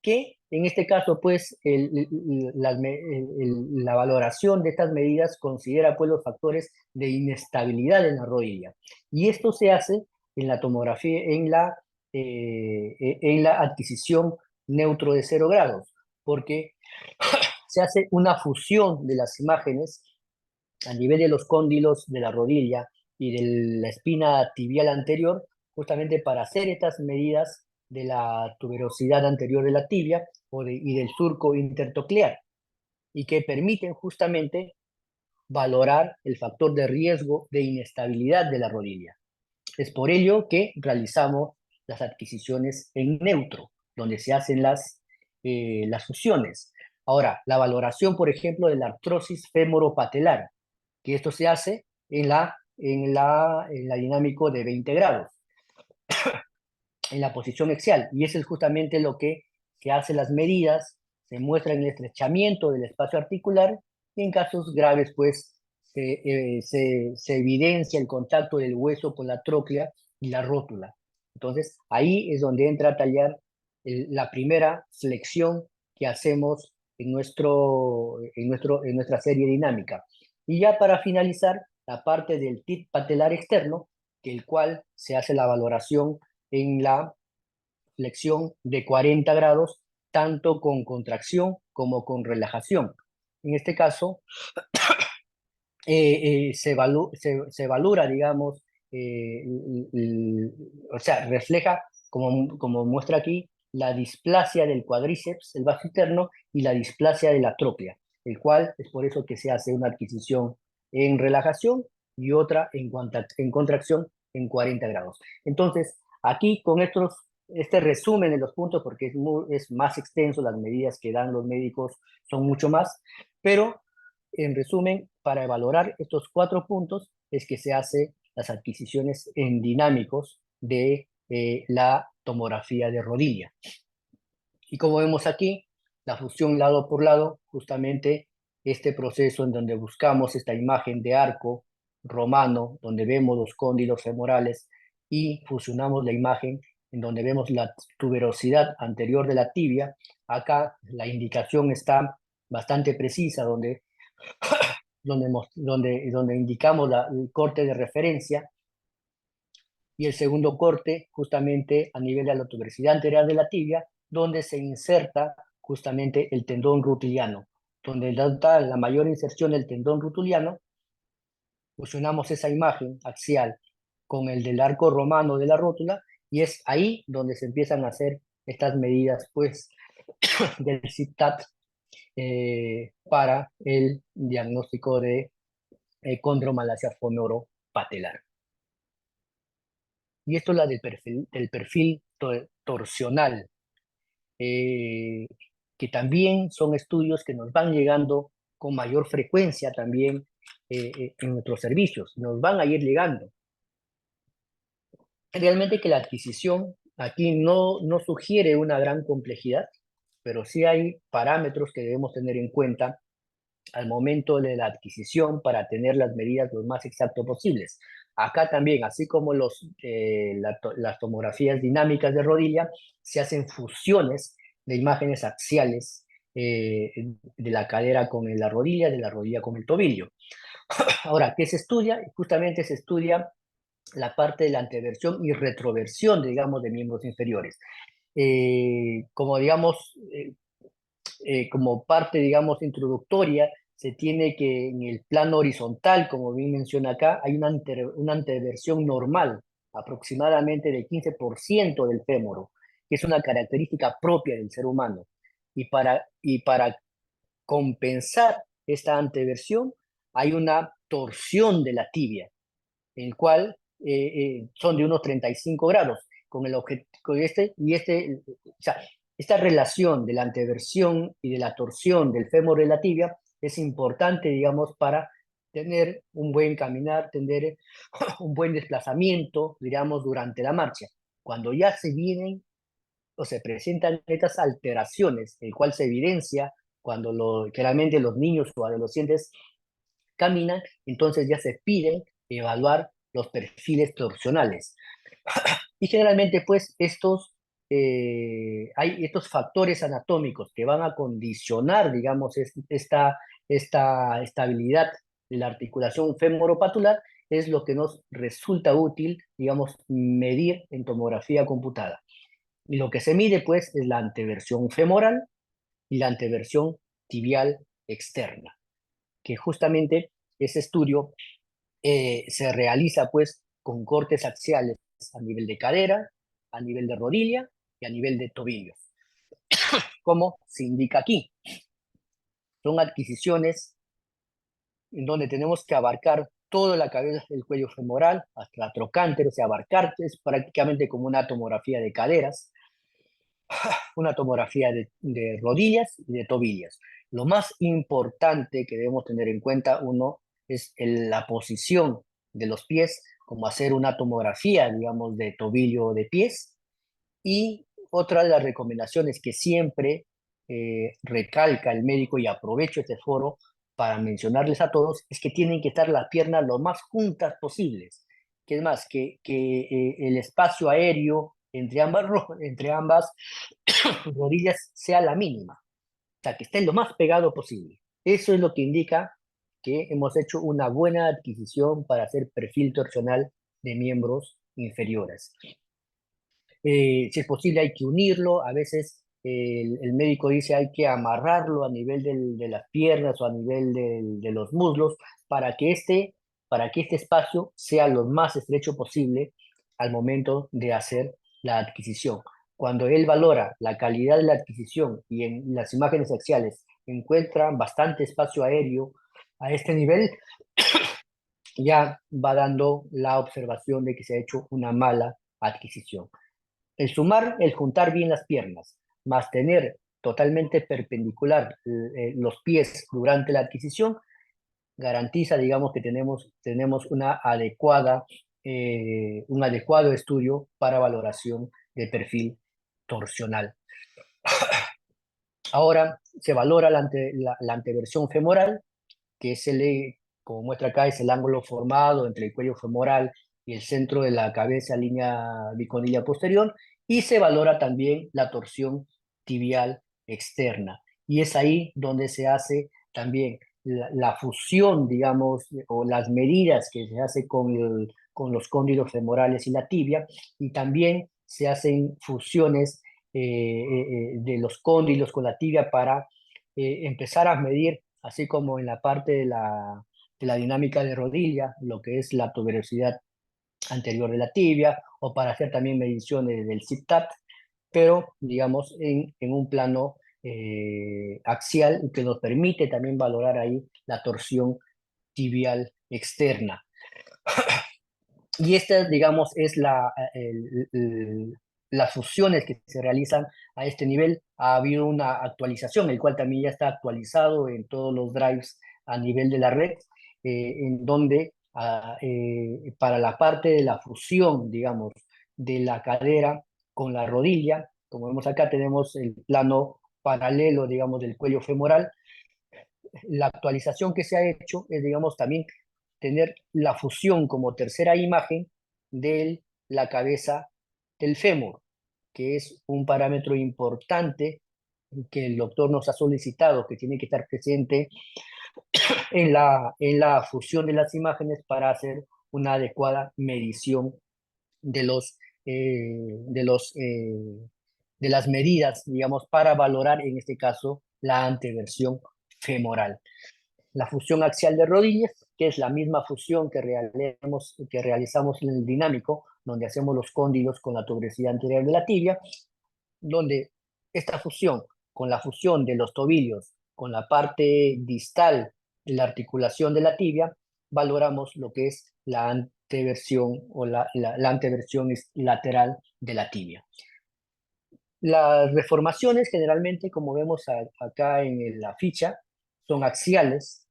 que en este caso, pues, la valoración de estas medidas considera, pues, los factores de inestabilidad en la rodilla. Y esto se hace en la tomografía, en la adquisición neutro de 0 grados, porque se hace una fusión de las imágenes a nivel de los cóndilos de la rodilla y de la espina tibial anterior, justamente para hacer estas medidas de la tuberosidad anterior de la tibia y del surco intertoclear, y que permiten justamente valorar el factor de riesgo de inestabilidad de la rodilla. Es por ello que realizamos las adquisiciones en neutro, donde se hacen las fusiones. Ahora, la valoración, por ejemplo, de la artrosis femoropatelar, que esto se hace en la dinámico de 20 grados, en la posición axial, y eso es justamente lo que se hace las medidas, se muestra en el estrechamiento del espacio articular, y en casos graves, pues, se evidencia el contacto del hueso con la tróclea y la rótula. Entonces, ahí es donde entra a tallar la primera flexión que hacemos en nuestra serie dinámica. Y ya para finalizar, la parte del TIT patelar externo, que el cual se hace la valoración en la flexión de 40 grados, tanto con contracción como con relajación. En este caso, se valora, digamos, o sea, refleja, como muestra aquí, la displasia del cuádriceps, el vaso interno, y la displasia de la trópea, el cual es por eso que se hace una adquisición en relajación y otra en contracción en 40 grados. Entonces, aquí con este resumen de los puntos, porque es más extenso, las medidas que dan los médicos son mucho más, pero en resumen, para valorar estos 4 puntos es que se hace las adquisiciones en dinámicos de la tomografía de rodilla. Y como vemos aquí, la fusión lado por lado, justamente este proceso en donde buscamos esta imagen de arco romano, donde vemos los cóndilos femorales y fusionamos la imagen en donde vemos la tuberosidad anterior de la tibia. Acá la indicación está bastante precisa, donde donde indicamos el corte de referencia, y el segundo corte justamente a nivel de la tuberosidad anterior de la tibia, donde se inserta justamente el tendón rutiliano, donde está la mayor inserción del tendón rutiliano. Fusionamos esa imagen axial con el del arco romano de la rótula, y es ahí donde se empiezan a hacer estas medidas pues del CITAT para el diagnóstico de condromalacia femoropatelar. Y esto es la del perfil torsional, eh, que también son estudios que nos van llegando con mayor frecuencia también en nuestros servicios, nos van a ir llegando. Realmente que la adquisición aquí no sugiere una gran complejidad, pero sí hay parámetros que debemos tener en cuenta al momento de la adquisición para tener las medidas lo más exacto posibles. Acá también, así como las tomografías dinámicas de rodilla, se hacen fusiones de imágenes axiales de la cadera con la rodilla, de la rodilla con el tobillo. Ahora, ¿qué se estudia? Justamente se estudia la parte de la anteversión y retroversión, digamos, de miembros inferiores. Como digamos, como parte, digamos, introductoria, se tiene que en el plano horizontal, como bien menciona acá, hay una anteversión normal, aproximadamente de 15% del fémur, que es una característica propia del ser humano. Y para compensar esta anteversión, hay una torsión de la tibia, el cual son de unos 35 grados, con el con o sea, esta relación de la anteversión y de la torsión del fémur de la tibia es importante, digamos, para tener un buen caminar, tener un buen desplazamiento, digamos, durante la marcha. Cuando ya se vienen o se presentan estas alteraciones, el cual se evidencia cuando claramente los niños o adolescentes caminan, entonces ya se piden evaluar los perfiles torsionales. Y generalmente, pues, hay estos factores anatómicos que van a condicionar, digamos, esta estabilidad de la articulación femoropatular, es lo que nos resulta útil, digamos, medir en tomografía computada. Y lo que se mide, pues, es la anteversión femoral y la anteversión tibial externa, que justamente ese estudio se realiza pues con cortes axiales a nivel de cadera, a nivel de rodilla y a nivel de tobillo, como se indica aquí. Son adquisiciones en donde tenemos que abarcar toda la cabeza del cuello femoral hasta la trocánter, o sea, abarcar es prácticamente como una tomografía de caderas, una tomografía de rodillas y de tobillas. Lo más importante que debemos tener en cuenta, uno, es la posición de los pies, como hacer una tomografía, digamos, de tobillo o de pies. Y otra de las recomendaciones que siempre recalca el médico, y aprovecho este foro para mencionarles a todos, es que tienen que estar las piernas lo más juntas posibles. Que es más, que el espacio aéreo entre ambas rodillas sea la mínima, o sea, que estén lo más pegado posible. Eso es lo que indica que hemos hecho una buena adquisición para hacer perfil torsional de miembros inferiores. Si es posible, hay que unirlo. A veces el médico dice hay que amarrarlo a nivel de las piernas o a nivel de los muslos para que este espacio sea lo más estrecho posible al momento de hacer la adquisición. Cuando él valora la calidad de la adquisición y en las imágenes axiales encuentra bastante espacio aéreo a este nivel, ya va dando la observación de que se ha hecho una mala adquisición. El juntar bien las piernas, más tener totalmente perpendicular los pies durante la adquisición, garantiza, digamos, que tenemos un adecuado estudio para valoración de perfil torsional. Ahora se valora la anteversión femoral, que como muestra acá, es el ángulo formado entre el cuello femoral y el centro de la cabeza, línea bicondilla posterior, y se valora también la torsión tibial externa. Y es ahí donde se hace también la fusión, digamos, o las medidas que se hace con los cóndilos femorales y la tibia, y también se hacen fusiones de los cóndilos con la tibia para empezar a medir, así como en la parte de la dinámica de rodilla, lo que es la tuberosidad anterior de la tibia, o para hacer también mediciones del ZIP-TAT, pero digamos en un plano axial que nos permite también valorar ahí la torsión tibial externa. Y esta, digamos, es las fusiones que se realizan a este nivel. Ha habido una actualización, el cual también ya está actualizado en todos los drives a nivel de la red, en donde para la parte de la fusión, digamos, de la cadera con la rodilla, como vemos acá, tenemos el plano paralelo, digamos, del cuello femoral. La actualización que se ha hecho es, digamos, también tener la fusión como tercera imagen de la cabeza del fémur, que es un parámetro importante que el doctor nos ha solicitado, que tiene que estar presente en la fusión de las imágenes para hacer una adecuada medición de de de las medidas, digamos, para valorar en este caso la anteversión femoral. La fusión axial de rodillas, que es la misma fusión que realizamos en el dinámico, donde hacemos los cóndilos con la tuberosidad anterior de la tibia, donde esta fusión, con la fusión de los tobillos, con la parte distal de la articulación de la tibia, valoramos lo que es la anteversión o la anteversión lateral de la tibia. Las reformaciones generalmente, como vemos acá en la ficha, son axiales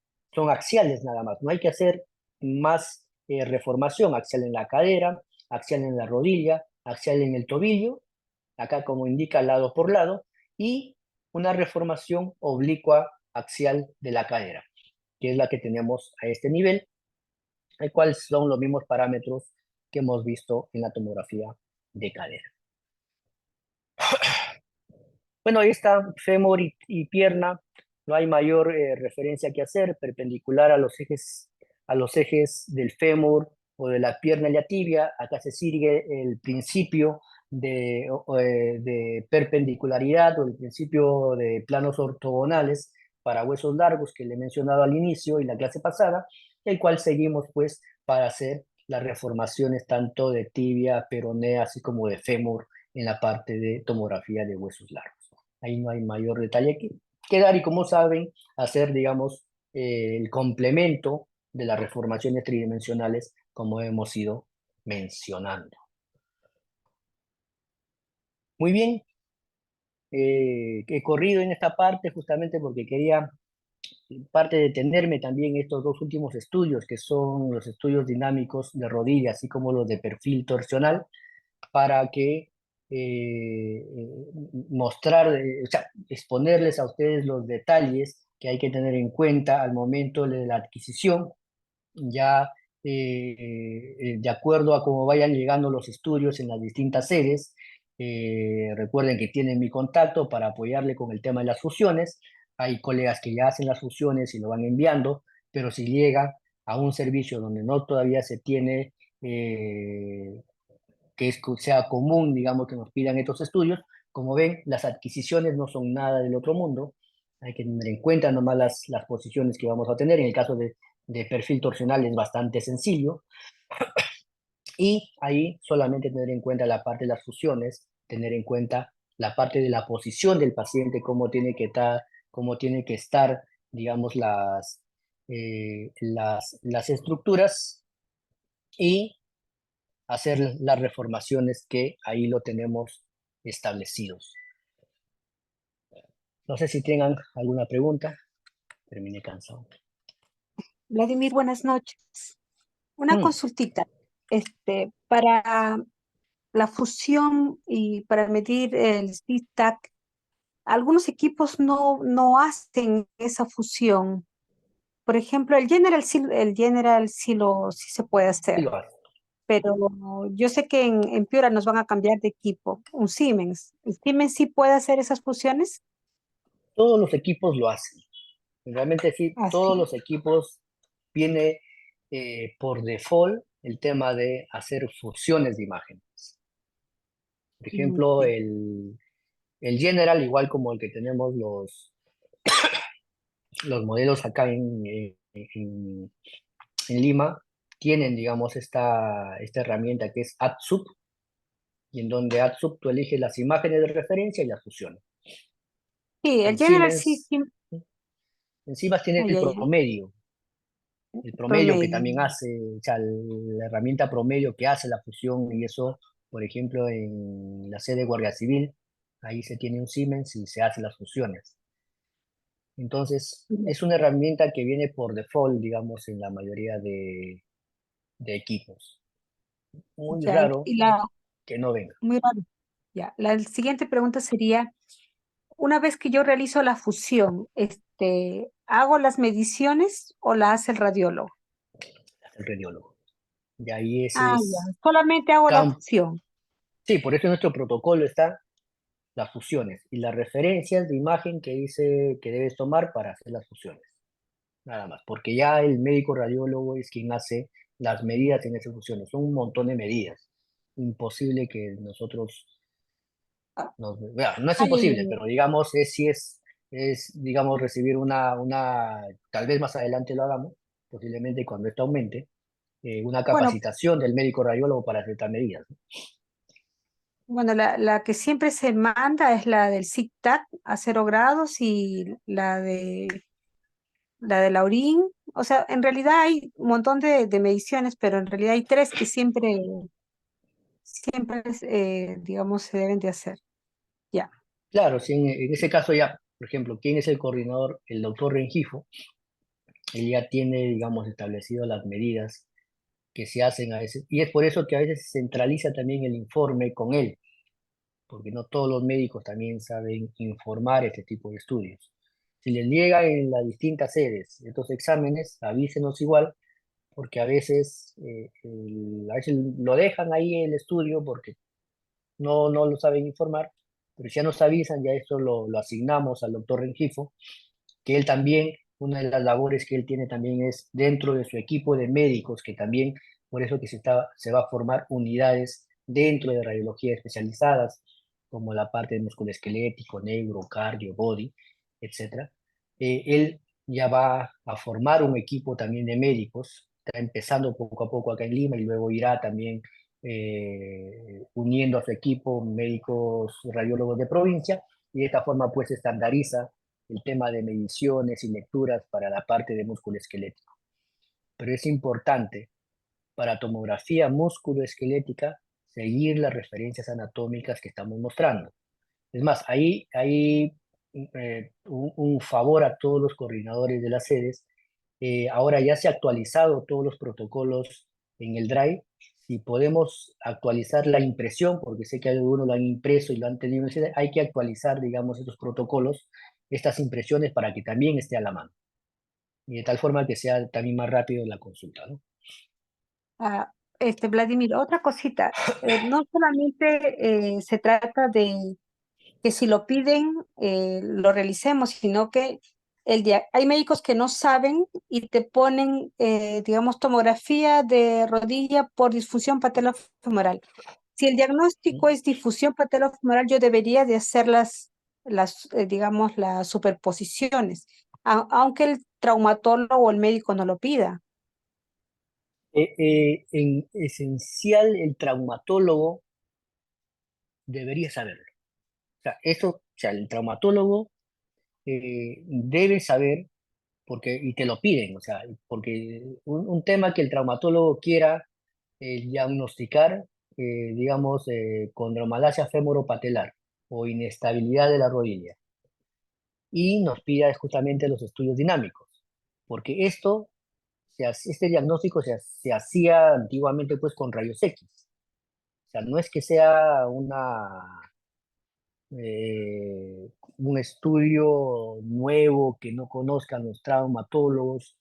nada más. No hay que hacer más reformación, axial en la cadera, axial en la rodilla, axial en el tobillo, acá como indica lado por lado, y una reformación oblicua axial de la cadera, que es la que tenemos a este nivel, el cual son los mismos parámetros que hemos visto en la tomografía de cadera. Bueno, ahí está fémur y pierna, no hay mayor referencia que hacer, perpendicular a los ejes del fémur o de la pierna y la tibia. Acá se sigue el principio de perpendicularidad o el principio de planos ortogonales para huesos largos que le he mencionado al inicio y la clase pasada, el cual seguimos pues para hacer las reformaciones tanto de tibia, peronea, así como de fémur en la parte de tomografía de huesos largos. Ahí no hay mayor detalle que dar y como saben, hacer, digamos, el complemento de las reformaciones tridimensionales como hemos ido mencionando. Muy bien, he corrido en esta parte justamente porque quería parte detenerme también en estos dos últimos estudios, que son los estudios dinámicos de rodilla, así como los de perfil torsional, para que mostrar, o sea, exponerles a ustedes los detalles que hay que tener en cuenta al momento de la adquisición, ya de acuerdo a cómo vayan llegando los estudios en las distintas sedes. Recuerden que tienen mi contacto para apoyarle con el tema de las fusiones. Hay colegas que ya hacen las fusiones y lo van enviando, pero si llega a un servicio donde no todavía se tiene sea común, digamos, que nos pidan estos estudios. Como ven, las adquisiciones no son nada del otro mundo. Hay que tener en cuenta nomás las posiciones que vamos a tener. En el caso de perfil torsional es bastante sencillo. Y ahí solamente tener en cuenta la parte de las fusiones, tener en cuenta la parte de la posición del paciente, cómo tiene que estar, digamos, las estructuras y hacer las reformaciones que ahí lo tenemos establecidos. No sé si tengan alguna pregunta. Terminé cansado. Vladimir, buenas noches. Una consultita. Para la fusión y para medir el ZIP-TAC, algunos equipos no hacen esa fusión. Por ejemplo, el General sí se puede Sí hacer, lo hace. pero yo sé que en Piura nos van a cambiar de equipo, un Siemens. ¿El Siemens sí puede hacer esas fusiones? Todos los equipos lo hacen. Realmente sí, todos Así. los equipos viene por default el tema de hacer fusiones de imágenes. Por ejemplo, Ok. el General, igual como el que tenemos los modelos acá en Lima, tienen, digamos, esta herramienta que es AddSub, y en donde AddSub tú eliges las imágenes de referencia y las fusiones. Sí, el En General sí, Siemens, sí. encima tiene Ay, el ay, ay. promedio. El promedio que Promedio. también hace, o sea, la herramienta promedio que hace la fusión, y eso, por ejemplo, en la sede de Guardia Civil, ahí se tiene un Siemens y se hacen las fusiones. Entonces, es una herramienta que viene por default, digamos, en la mayoría de equipos. Muy Ya, raro y la, que no venga. muy raro. Ya, la siguiente pregunta sería, una vez que yo realizo la fusión, ¿hago las mediciones o la hace el radiólogo? El radiólogo. Y ahí ese Ah, ya, es solamente hago la campo. fusión. Sí, por eso en nuestro protocolo está las fusiones y las referencias de imagen que dice que debes tomar para hacer las fusiones. Nada más, porque ya el médico radiólogo es quien hace las medidas en esas fusiones. Son un montón de medidas. Imposible que nosotros bueno, no es Ay, ay, imposible, ay. pero digamos, es digamos, recibir tal vez más adelante lo hagamos, posiblemente cuando esto aumente, una Bueno, capacitación del médico radiólogo para ciertas medidas, ¿no? bueno, la que siempre se manda es la del Zig-Tag a 0 grados y la de Laurín. O sea, en realidad hay un montón de mediciones, pero en realidad hay tres que siempre, digamos, se deben de hacer. Ya. Claro, si en ese caso ya, por ejemplo, ¿quién es el coordinador? El doctor Rengifo, él ya tiene, digamos, establecido las medidas que se hacen a veces, y es por eso que a veces se centraliza también el informe con él, porque no todos los médicos también saben informar este tipo de estudios. Si les llega en las distintas sedes estos exámenes, avísenos igual, porque a veces lo dejan ahí el estudio porque no lo saben informar, pero si ya nos avisan, ya esto lo asignamos al doctor Rengifo, que él también, una de las labores que él tiene también es dentro de su equipo de médicos, que también, por eso que se va a formar unidades dentro de radiología especializadas, como la parte de musculoesquelético, neuro, cardio, body, etcétera. Él ya va a formar un equipo también de médicos, está empezando poco a poco acá en Lima y luego irá también uniendo a su equipo médicos radiólogos de provincia, y de esta forma pues estandariza el tema de mediciones y lecturas para la parte de músculo esquelético. Pero es importante para tomografía musculoesquelética seguir las referencias anatómicas que estamos mostrando. Es más, ahí hay un favor a todos los coordinadores de las sedes. Ahora ya se ha actualizado todos los protocolos en el Drive. Si podemos actualizar la impresión, porque sé que algunos lo han impreso y lo han tenido, hay que actualizar, digamos, estos protocolos, estas impresiones para que también esté a la mano. Y de tal forma que sea también más rápido la consulta, ¿no? Ah, Vladimir, otra cosita. No solamente se trata de que si lo piden, lo realicemos, sino que hay médicos que no saben y te ponen, digamos, tomografía de rodilla por disfunción patelofemoral. Si el diagnóstico es difusión patelofemoral, yo debería de hacer digamos, las superposiciones, aunque el traumatólogo o el médico no lo pida. En esencial, el traumatólogo debería saberlo. O sea, o sea, el traumatólogo debe saber, porque, y te lo piden, o sea, porque un tema que el traumatólogo quiera diagnosticar, digamos, condromalacia femoropatelar o inestabilidad de la rodilla, y nos pida justamente los estudios dinámicos, porque este diagnóstico se hacía antiguamente pues con rayos X. O sea, no es que sea un estudio nuevo que no conozcan los traumatólogos,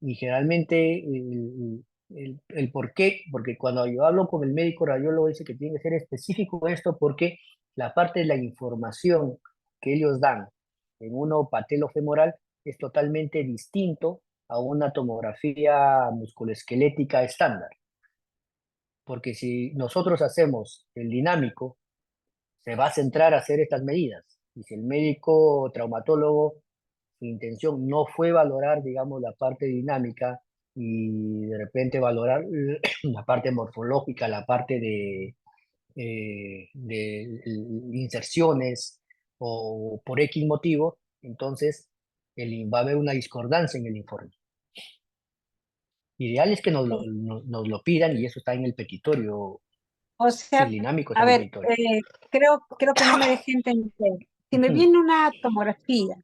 y generalmente el por qué, porque cuando yo hablo con el médico radiólogo dice que tiene que ser específico esto, porque la parte de la información que ellos dan en uno patelofemoral es totalmente distinto a una tomografía musculoesquelética estándar. Porque si nosotros hacemos el dinámico, se va a centrar a hacer estas medidas. Y si el médico traumatólogo, su intención no fue valorar, digamos, la parte dinámica y de repente valorar la parte morfológica, la parte de inserciones o por X motivo, entonces va a haber una discordancia en el informe. Ideal es que nos lo pidan y eso está en el petitorio. O Sí, el sea, dinámico está a en el ver, petitorio. creo que no me dejé entender. Si me Ujú. viene una tomografía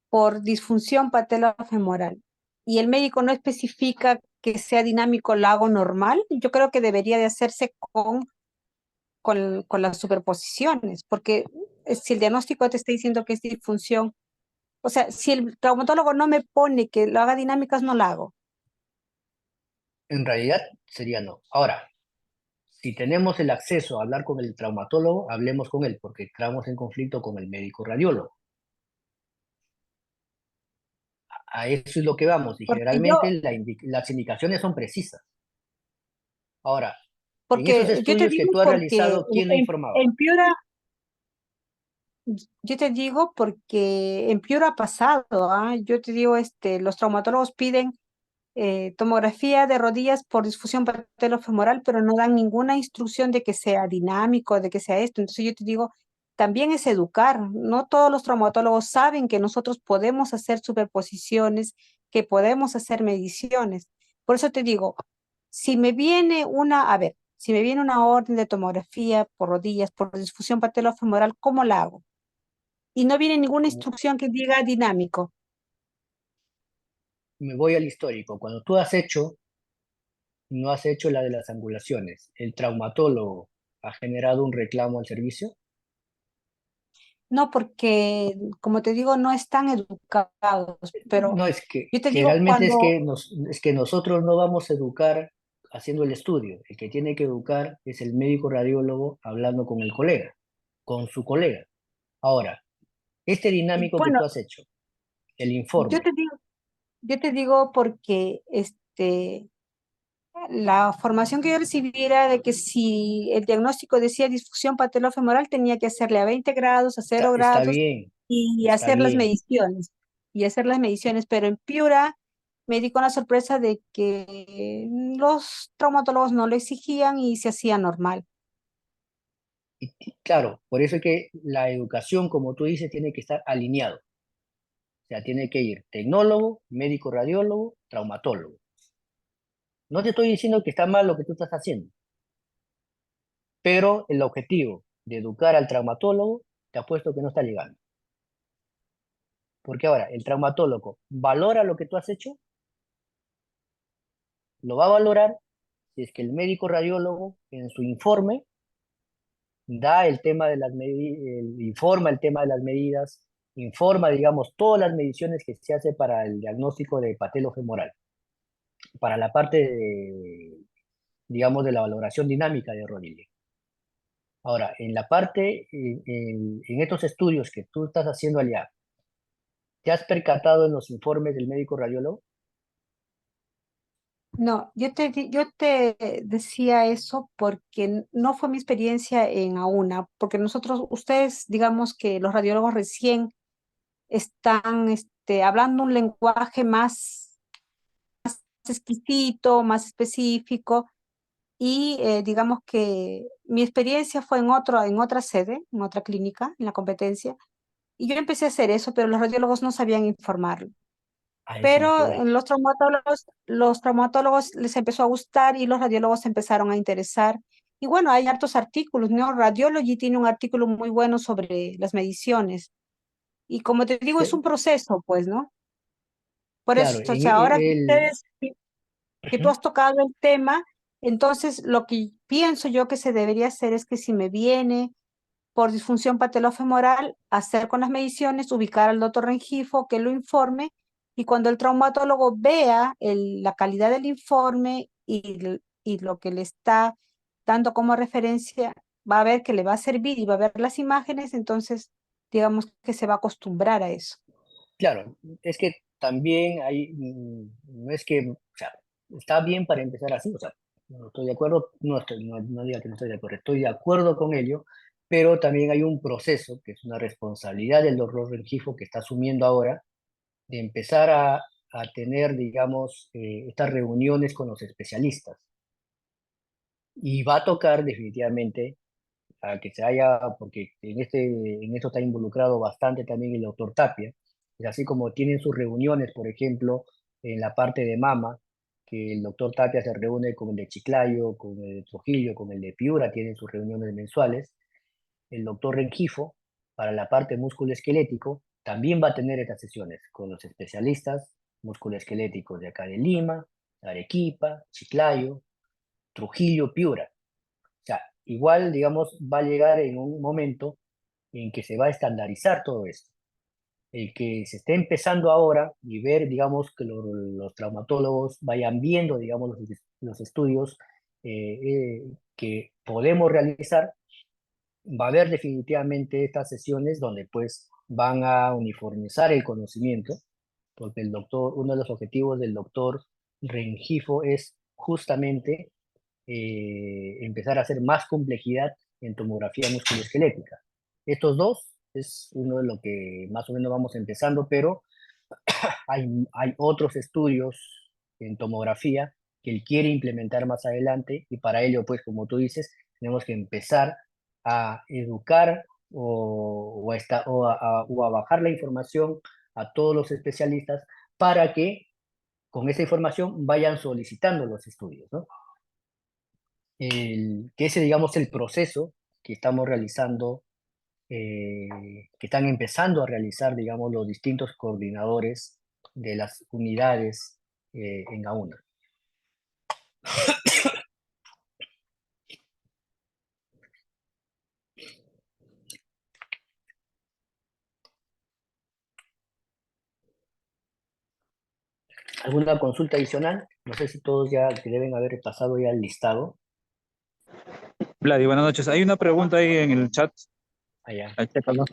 por disfunción patelofemoral y el médico no especifica que sea dinámico, lo hago normal, yo creo que debería de hacerse con las superposiciones, porque si el diagnóstico te está diciendo que es disfunción, o sea, si el traumatólogo no me pone que lo haga dinámicas, no lo hago. En realidad sería no. Ahora, si tenemos el acceso a hablar con el traumatólogo, hablemos con él, porque entramos en conflicto con el médico radiólogo. A eso es lo que vamos, y Porque yo, generalmente las indicaciones son precisas. Ahora, en esos porque yo te estudios que digo tú has porque realizado, ¿quién lo ha informado? en Piura, yo te digo porque en Piura ha pasado, ¿ah? Yo te digo, los traumatólogos piden tomografía de rodillas por disfunción patelofemoral, pero no dan ninguna instrucción de que sea dinámico, de que sea esto. Entonces yo te digo, también es educar. No todos los traumatólogos saben que nosotros podemos hacer superposiciones, que podemos hacer mediciones. Por eso te digo, si me viene una, a ver, si me viene una orden de tomografía por rodillas, por disfunción patelofemoral, ¿cómo la hago? Y no viene ninguna instrucción que diga dinámico. Me voy al histórico. Cuando tú has hecho, no has hecho la de las angulaciones, ¿el traumatólogo ha generado un reclamo al servicio? No, porque, como te digo, no están educados, pero No, es que yo te digo, generalmente cuando, es que nosotros no vamos a educar haciendo el estudio. El que tiene que educar es el médico radiólogo hablando con el colega, con su colega. Ahora, este dinámico que bueno, tú has hecho, el yo informe, te digo, yo te digo porque la formación que yo recibí era de que si el diagnóstico decía disfunción patelofemoral, tenía que hacerle a 20 grados, a 0 está grados bien, y está hacer las bien. mediciones. Y hacer las mediciones, pero en Piura me di con la sorpresa de que los traumatólogos no lo exigían y se hacía normal. Y claro, por eso es que la educación, como tú dices, tiene que estar alineado. O sea, tiene que ir tecnólogo, médico radiólogo, traumatólogo. No te estoy diciendo que está mal lo que tú estás haciendo, pero el objetivo de educar al traumatólogo, te apuesto que no está llegando. Porque ahora, el traumatólogo valora lo que tú has hecho, lo va a valorar si es que el médico radiólogo en su informe da el tema de las medidas, informa el tema de las medidas, informa, digamos, todas las mediciones que se hace para el diagnóstico de patelofemoral, para la parte de, digamos, de la valoración dinámica de rodilla. Ahora, en la parte, en estos estudios que tú estás haciendo allá, ¿te has percatado en los informes del médico radiólogo? No, yo te decía eso porque no fue mi experiencia en AUNA, porque nosotros, ustedes, digamos que los radiólogos recién están hablando un lenguaje más exquisito, más específico, y digamos que mi experiencia fue en otra sede, en otra clínica, en la competencia, y yo empecé a hacer eso, pero los radiólogos no sabían informar. A eso es lo que Pero voy. los traumatólogos les empezó a gustar y los radiólogos se empezaron a interesar. Y bueno, hay hartos artículos, ¿no? Radiology tiene un artículo muy bueno sobre las mediciones. Y como te digo, es un proceso, pues, ¿no? Por Claro, eso, o sea, ahora que ustedes, que tú Ujú. has tocado el tema, entonces lo que pienso yo que se debería hacer es que si me viene por disfunción patelofemoral, hacer con las mediciones, ubicar al doctor Rengifo, que lo informe, y cuando el traumatólogo vea la calidad del informe y lo que le está dando como referencia, va a ver que le va a servir y va a ver las imágenes, entonces digamos que se va a acostumbrar a eso. Claro, es que también hay, no es que, o sea, está bien para empezar así, o sea, no estoy de acuerdo, no diga que no estoy de acuerdo, estoy de acuerdo con ello, pero también hay un proceso, que es una responsabilidad del doctor Rengifo que está asumiendo ahora, de empezar a tener, digamos, estas reuniones con los especialistas. Y va a tocar definitivamente a que se haya, porque en esto está involucrado bastante también el doctor Tapia, es así como tienen sus reuniones, por ejemplo, en la parte de mama, que el doctor Tapia se reúne con el de Chiclayo, con el de Trujillo, con el de Piura, tienen sus reuniones mensuales. El doctor Rengifo, para la parte musculoesquelético, también va a tener estas sesiones con los especialistas musculoesqueléticos de acá de Lima, Arequipa, Chiclayo, Trujillo, Piura. O sea, igual, digamos, va a llegar en un momento en que se va a estandarizar todo esto. El que se esté empezando ahora y ver, digamos, que los traumatólogos vayan viendo, digamos, los estudios que podemos realizar, va a haber definitivamente estas sesiones donde pues van a uniformizar el conocimiento, porque el doctor, uno de los objetivos del doctor Rengifo es justamente empezar a hacer más complejidad en tomografía musculoesquelética. Estos dos es uno de lo que más o menos vamos empezando, pero hay otros estudios en tomografía que él quiere implementar más adelante y para ello, pues como tú dices, tenemos que empezar a educar o a bajar la información a todos los especialistas para que con esa información vayan solicitando los estudios, ¿no? Que ese, digamos, el proceso que estamos realizando, que están empezando a realizar, digamos, los distintos coordinadores de las unidades en AUNA. ¿Alguna consulta adicional? No sé si todos ya que deben haber pasado ya el listado. Vladi, buenas noches. Hay una pregunta ahí en el chat. Allá. Ahí, chécalo.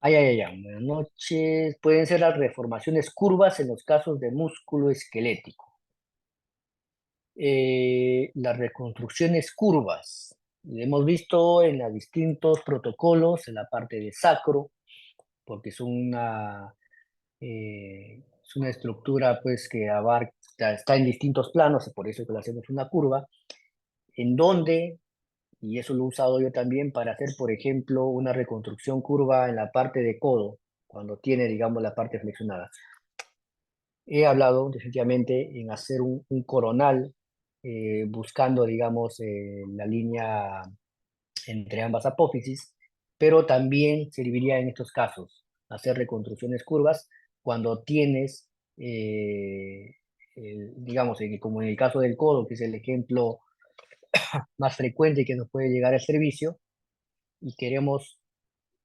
Buenas noches. Pueden ser las reformaciones curvas en los casos de músculo esquelético. Las reconstrucciones curvas. Hemos visto en los distintos protocolos, en la parte de sacro, porque es una estructura pues que abarca, está en distintos planos, y por eso que le hacemos una curva, en donde, y eso lo he usado yo también para hacer, por ejemplo, una reconstrucción curva en la parte de codo, cuando tiene, digamos, la parte flexionada. He hablado definitivamente en hacer un coronal buscando, digamos, la línea entre ambas apófisis, pero también serviría en estos casos hacer reconstrucciones curvas cuando tienes, digamos, como en el caso del codo, que es el ejemplo más frecuente que nos puede llegar al servicio, y queremos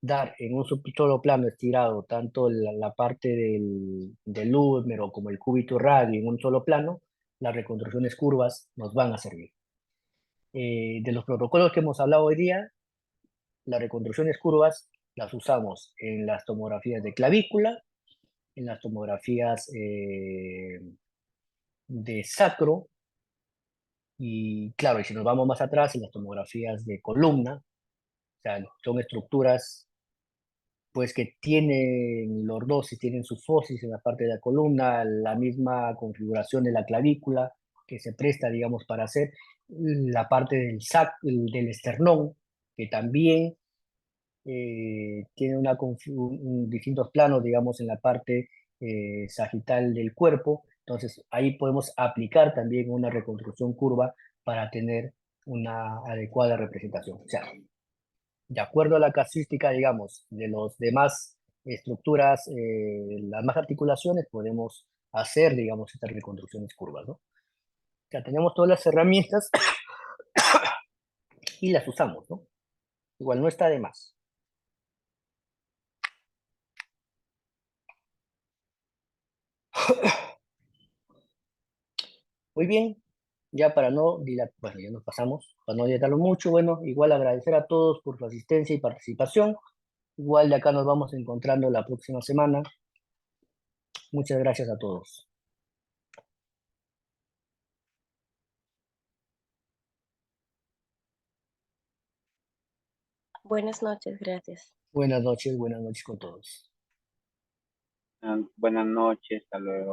dar en un solo plano estirado tanto la parte del húmero como el cúbito radio en un solo plano, las reconstrucciones curvas nos van a servir. De los protocolos que hemos hablado hoy día, las reconstrucciones curvas las usamos en las tomografías de clavícula, en las tomografías de sacro y claro, y si nos vamos más atrás, en las tomografías de columna, o sea, son estructuras pues que tienen lordosis, tienen sus fosis en la parte de la columna, la misma configuración de la clavícula que se presta, digamos, para hacer la parte del esternón, que también tiene distintos planos, digamos, en la parte sagital del cuerpo. Entonces, ahí podemos aplicar también una reconstrucción curva para tener una adecuada representación. O sea, de acuerdo a la casística, digamos, de los demás estructuras, las más articulaciones, podemos hacer, digamos, estas reconstrucciones curvas, ¿no? O sea, tenemos todas las herramientas y las usamos, ¿no? Igual no está de más. Muy bien, ya para no dilatar, bueno, ya nos pasamos, para no dilatarlo mucho, bueno, igual agradecer a todos por su asistencia y participación Igual de acá nos vamos encontrando la próxima semana. Muchas gracias a todos. Buenas noches, gracias. Buenas noches con todos. Buenas noches, hasta luego.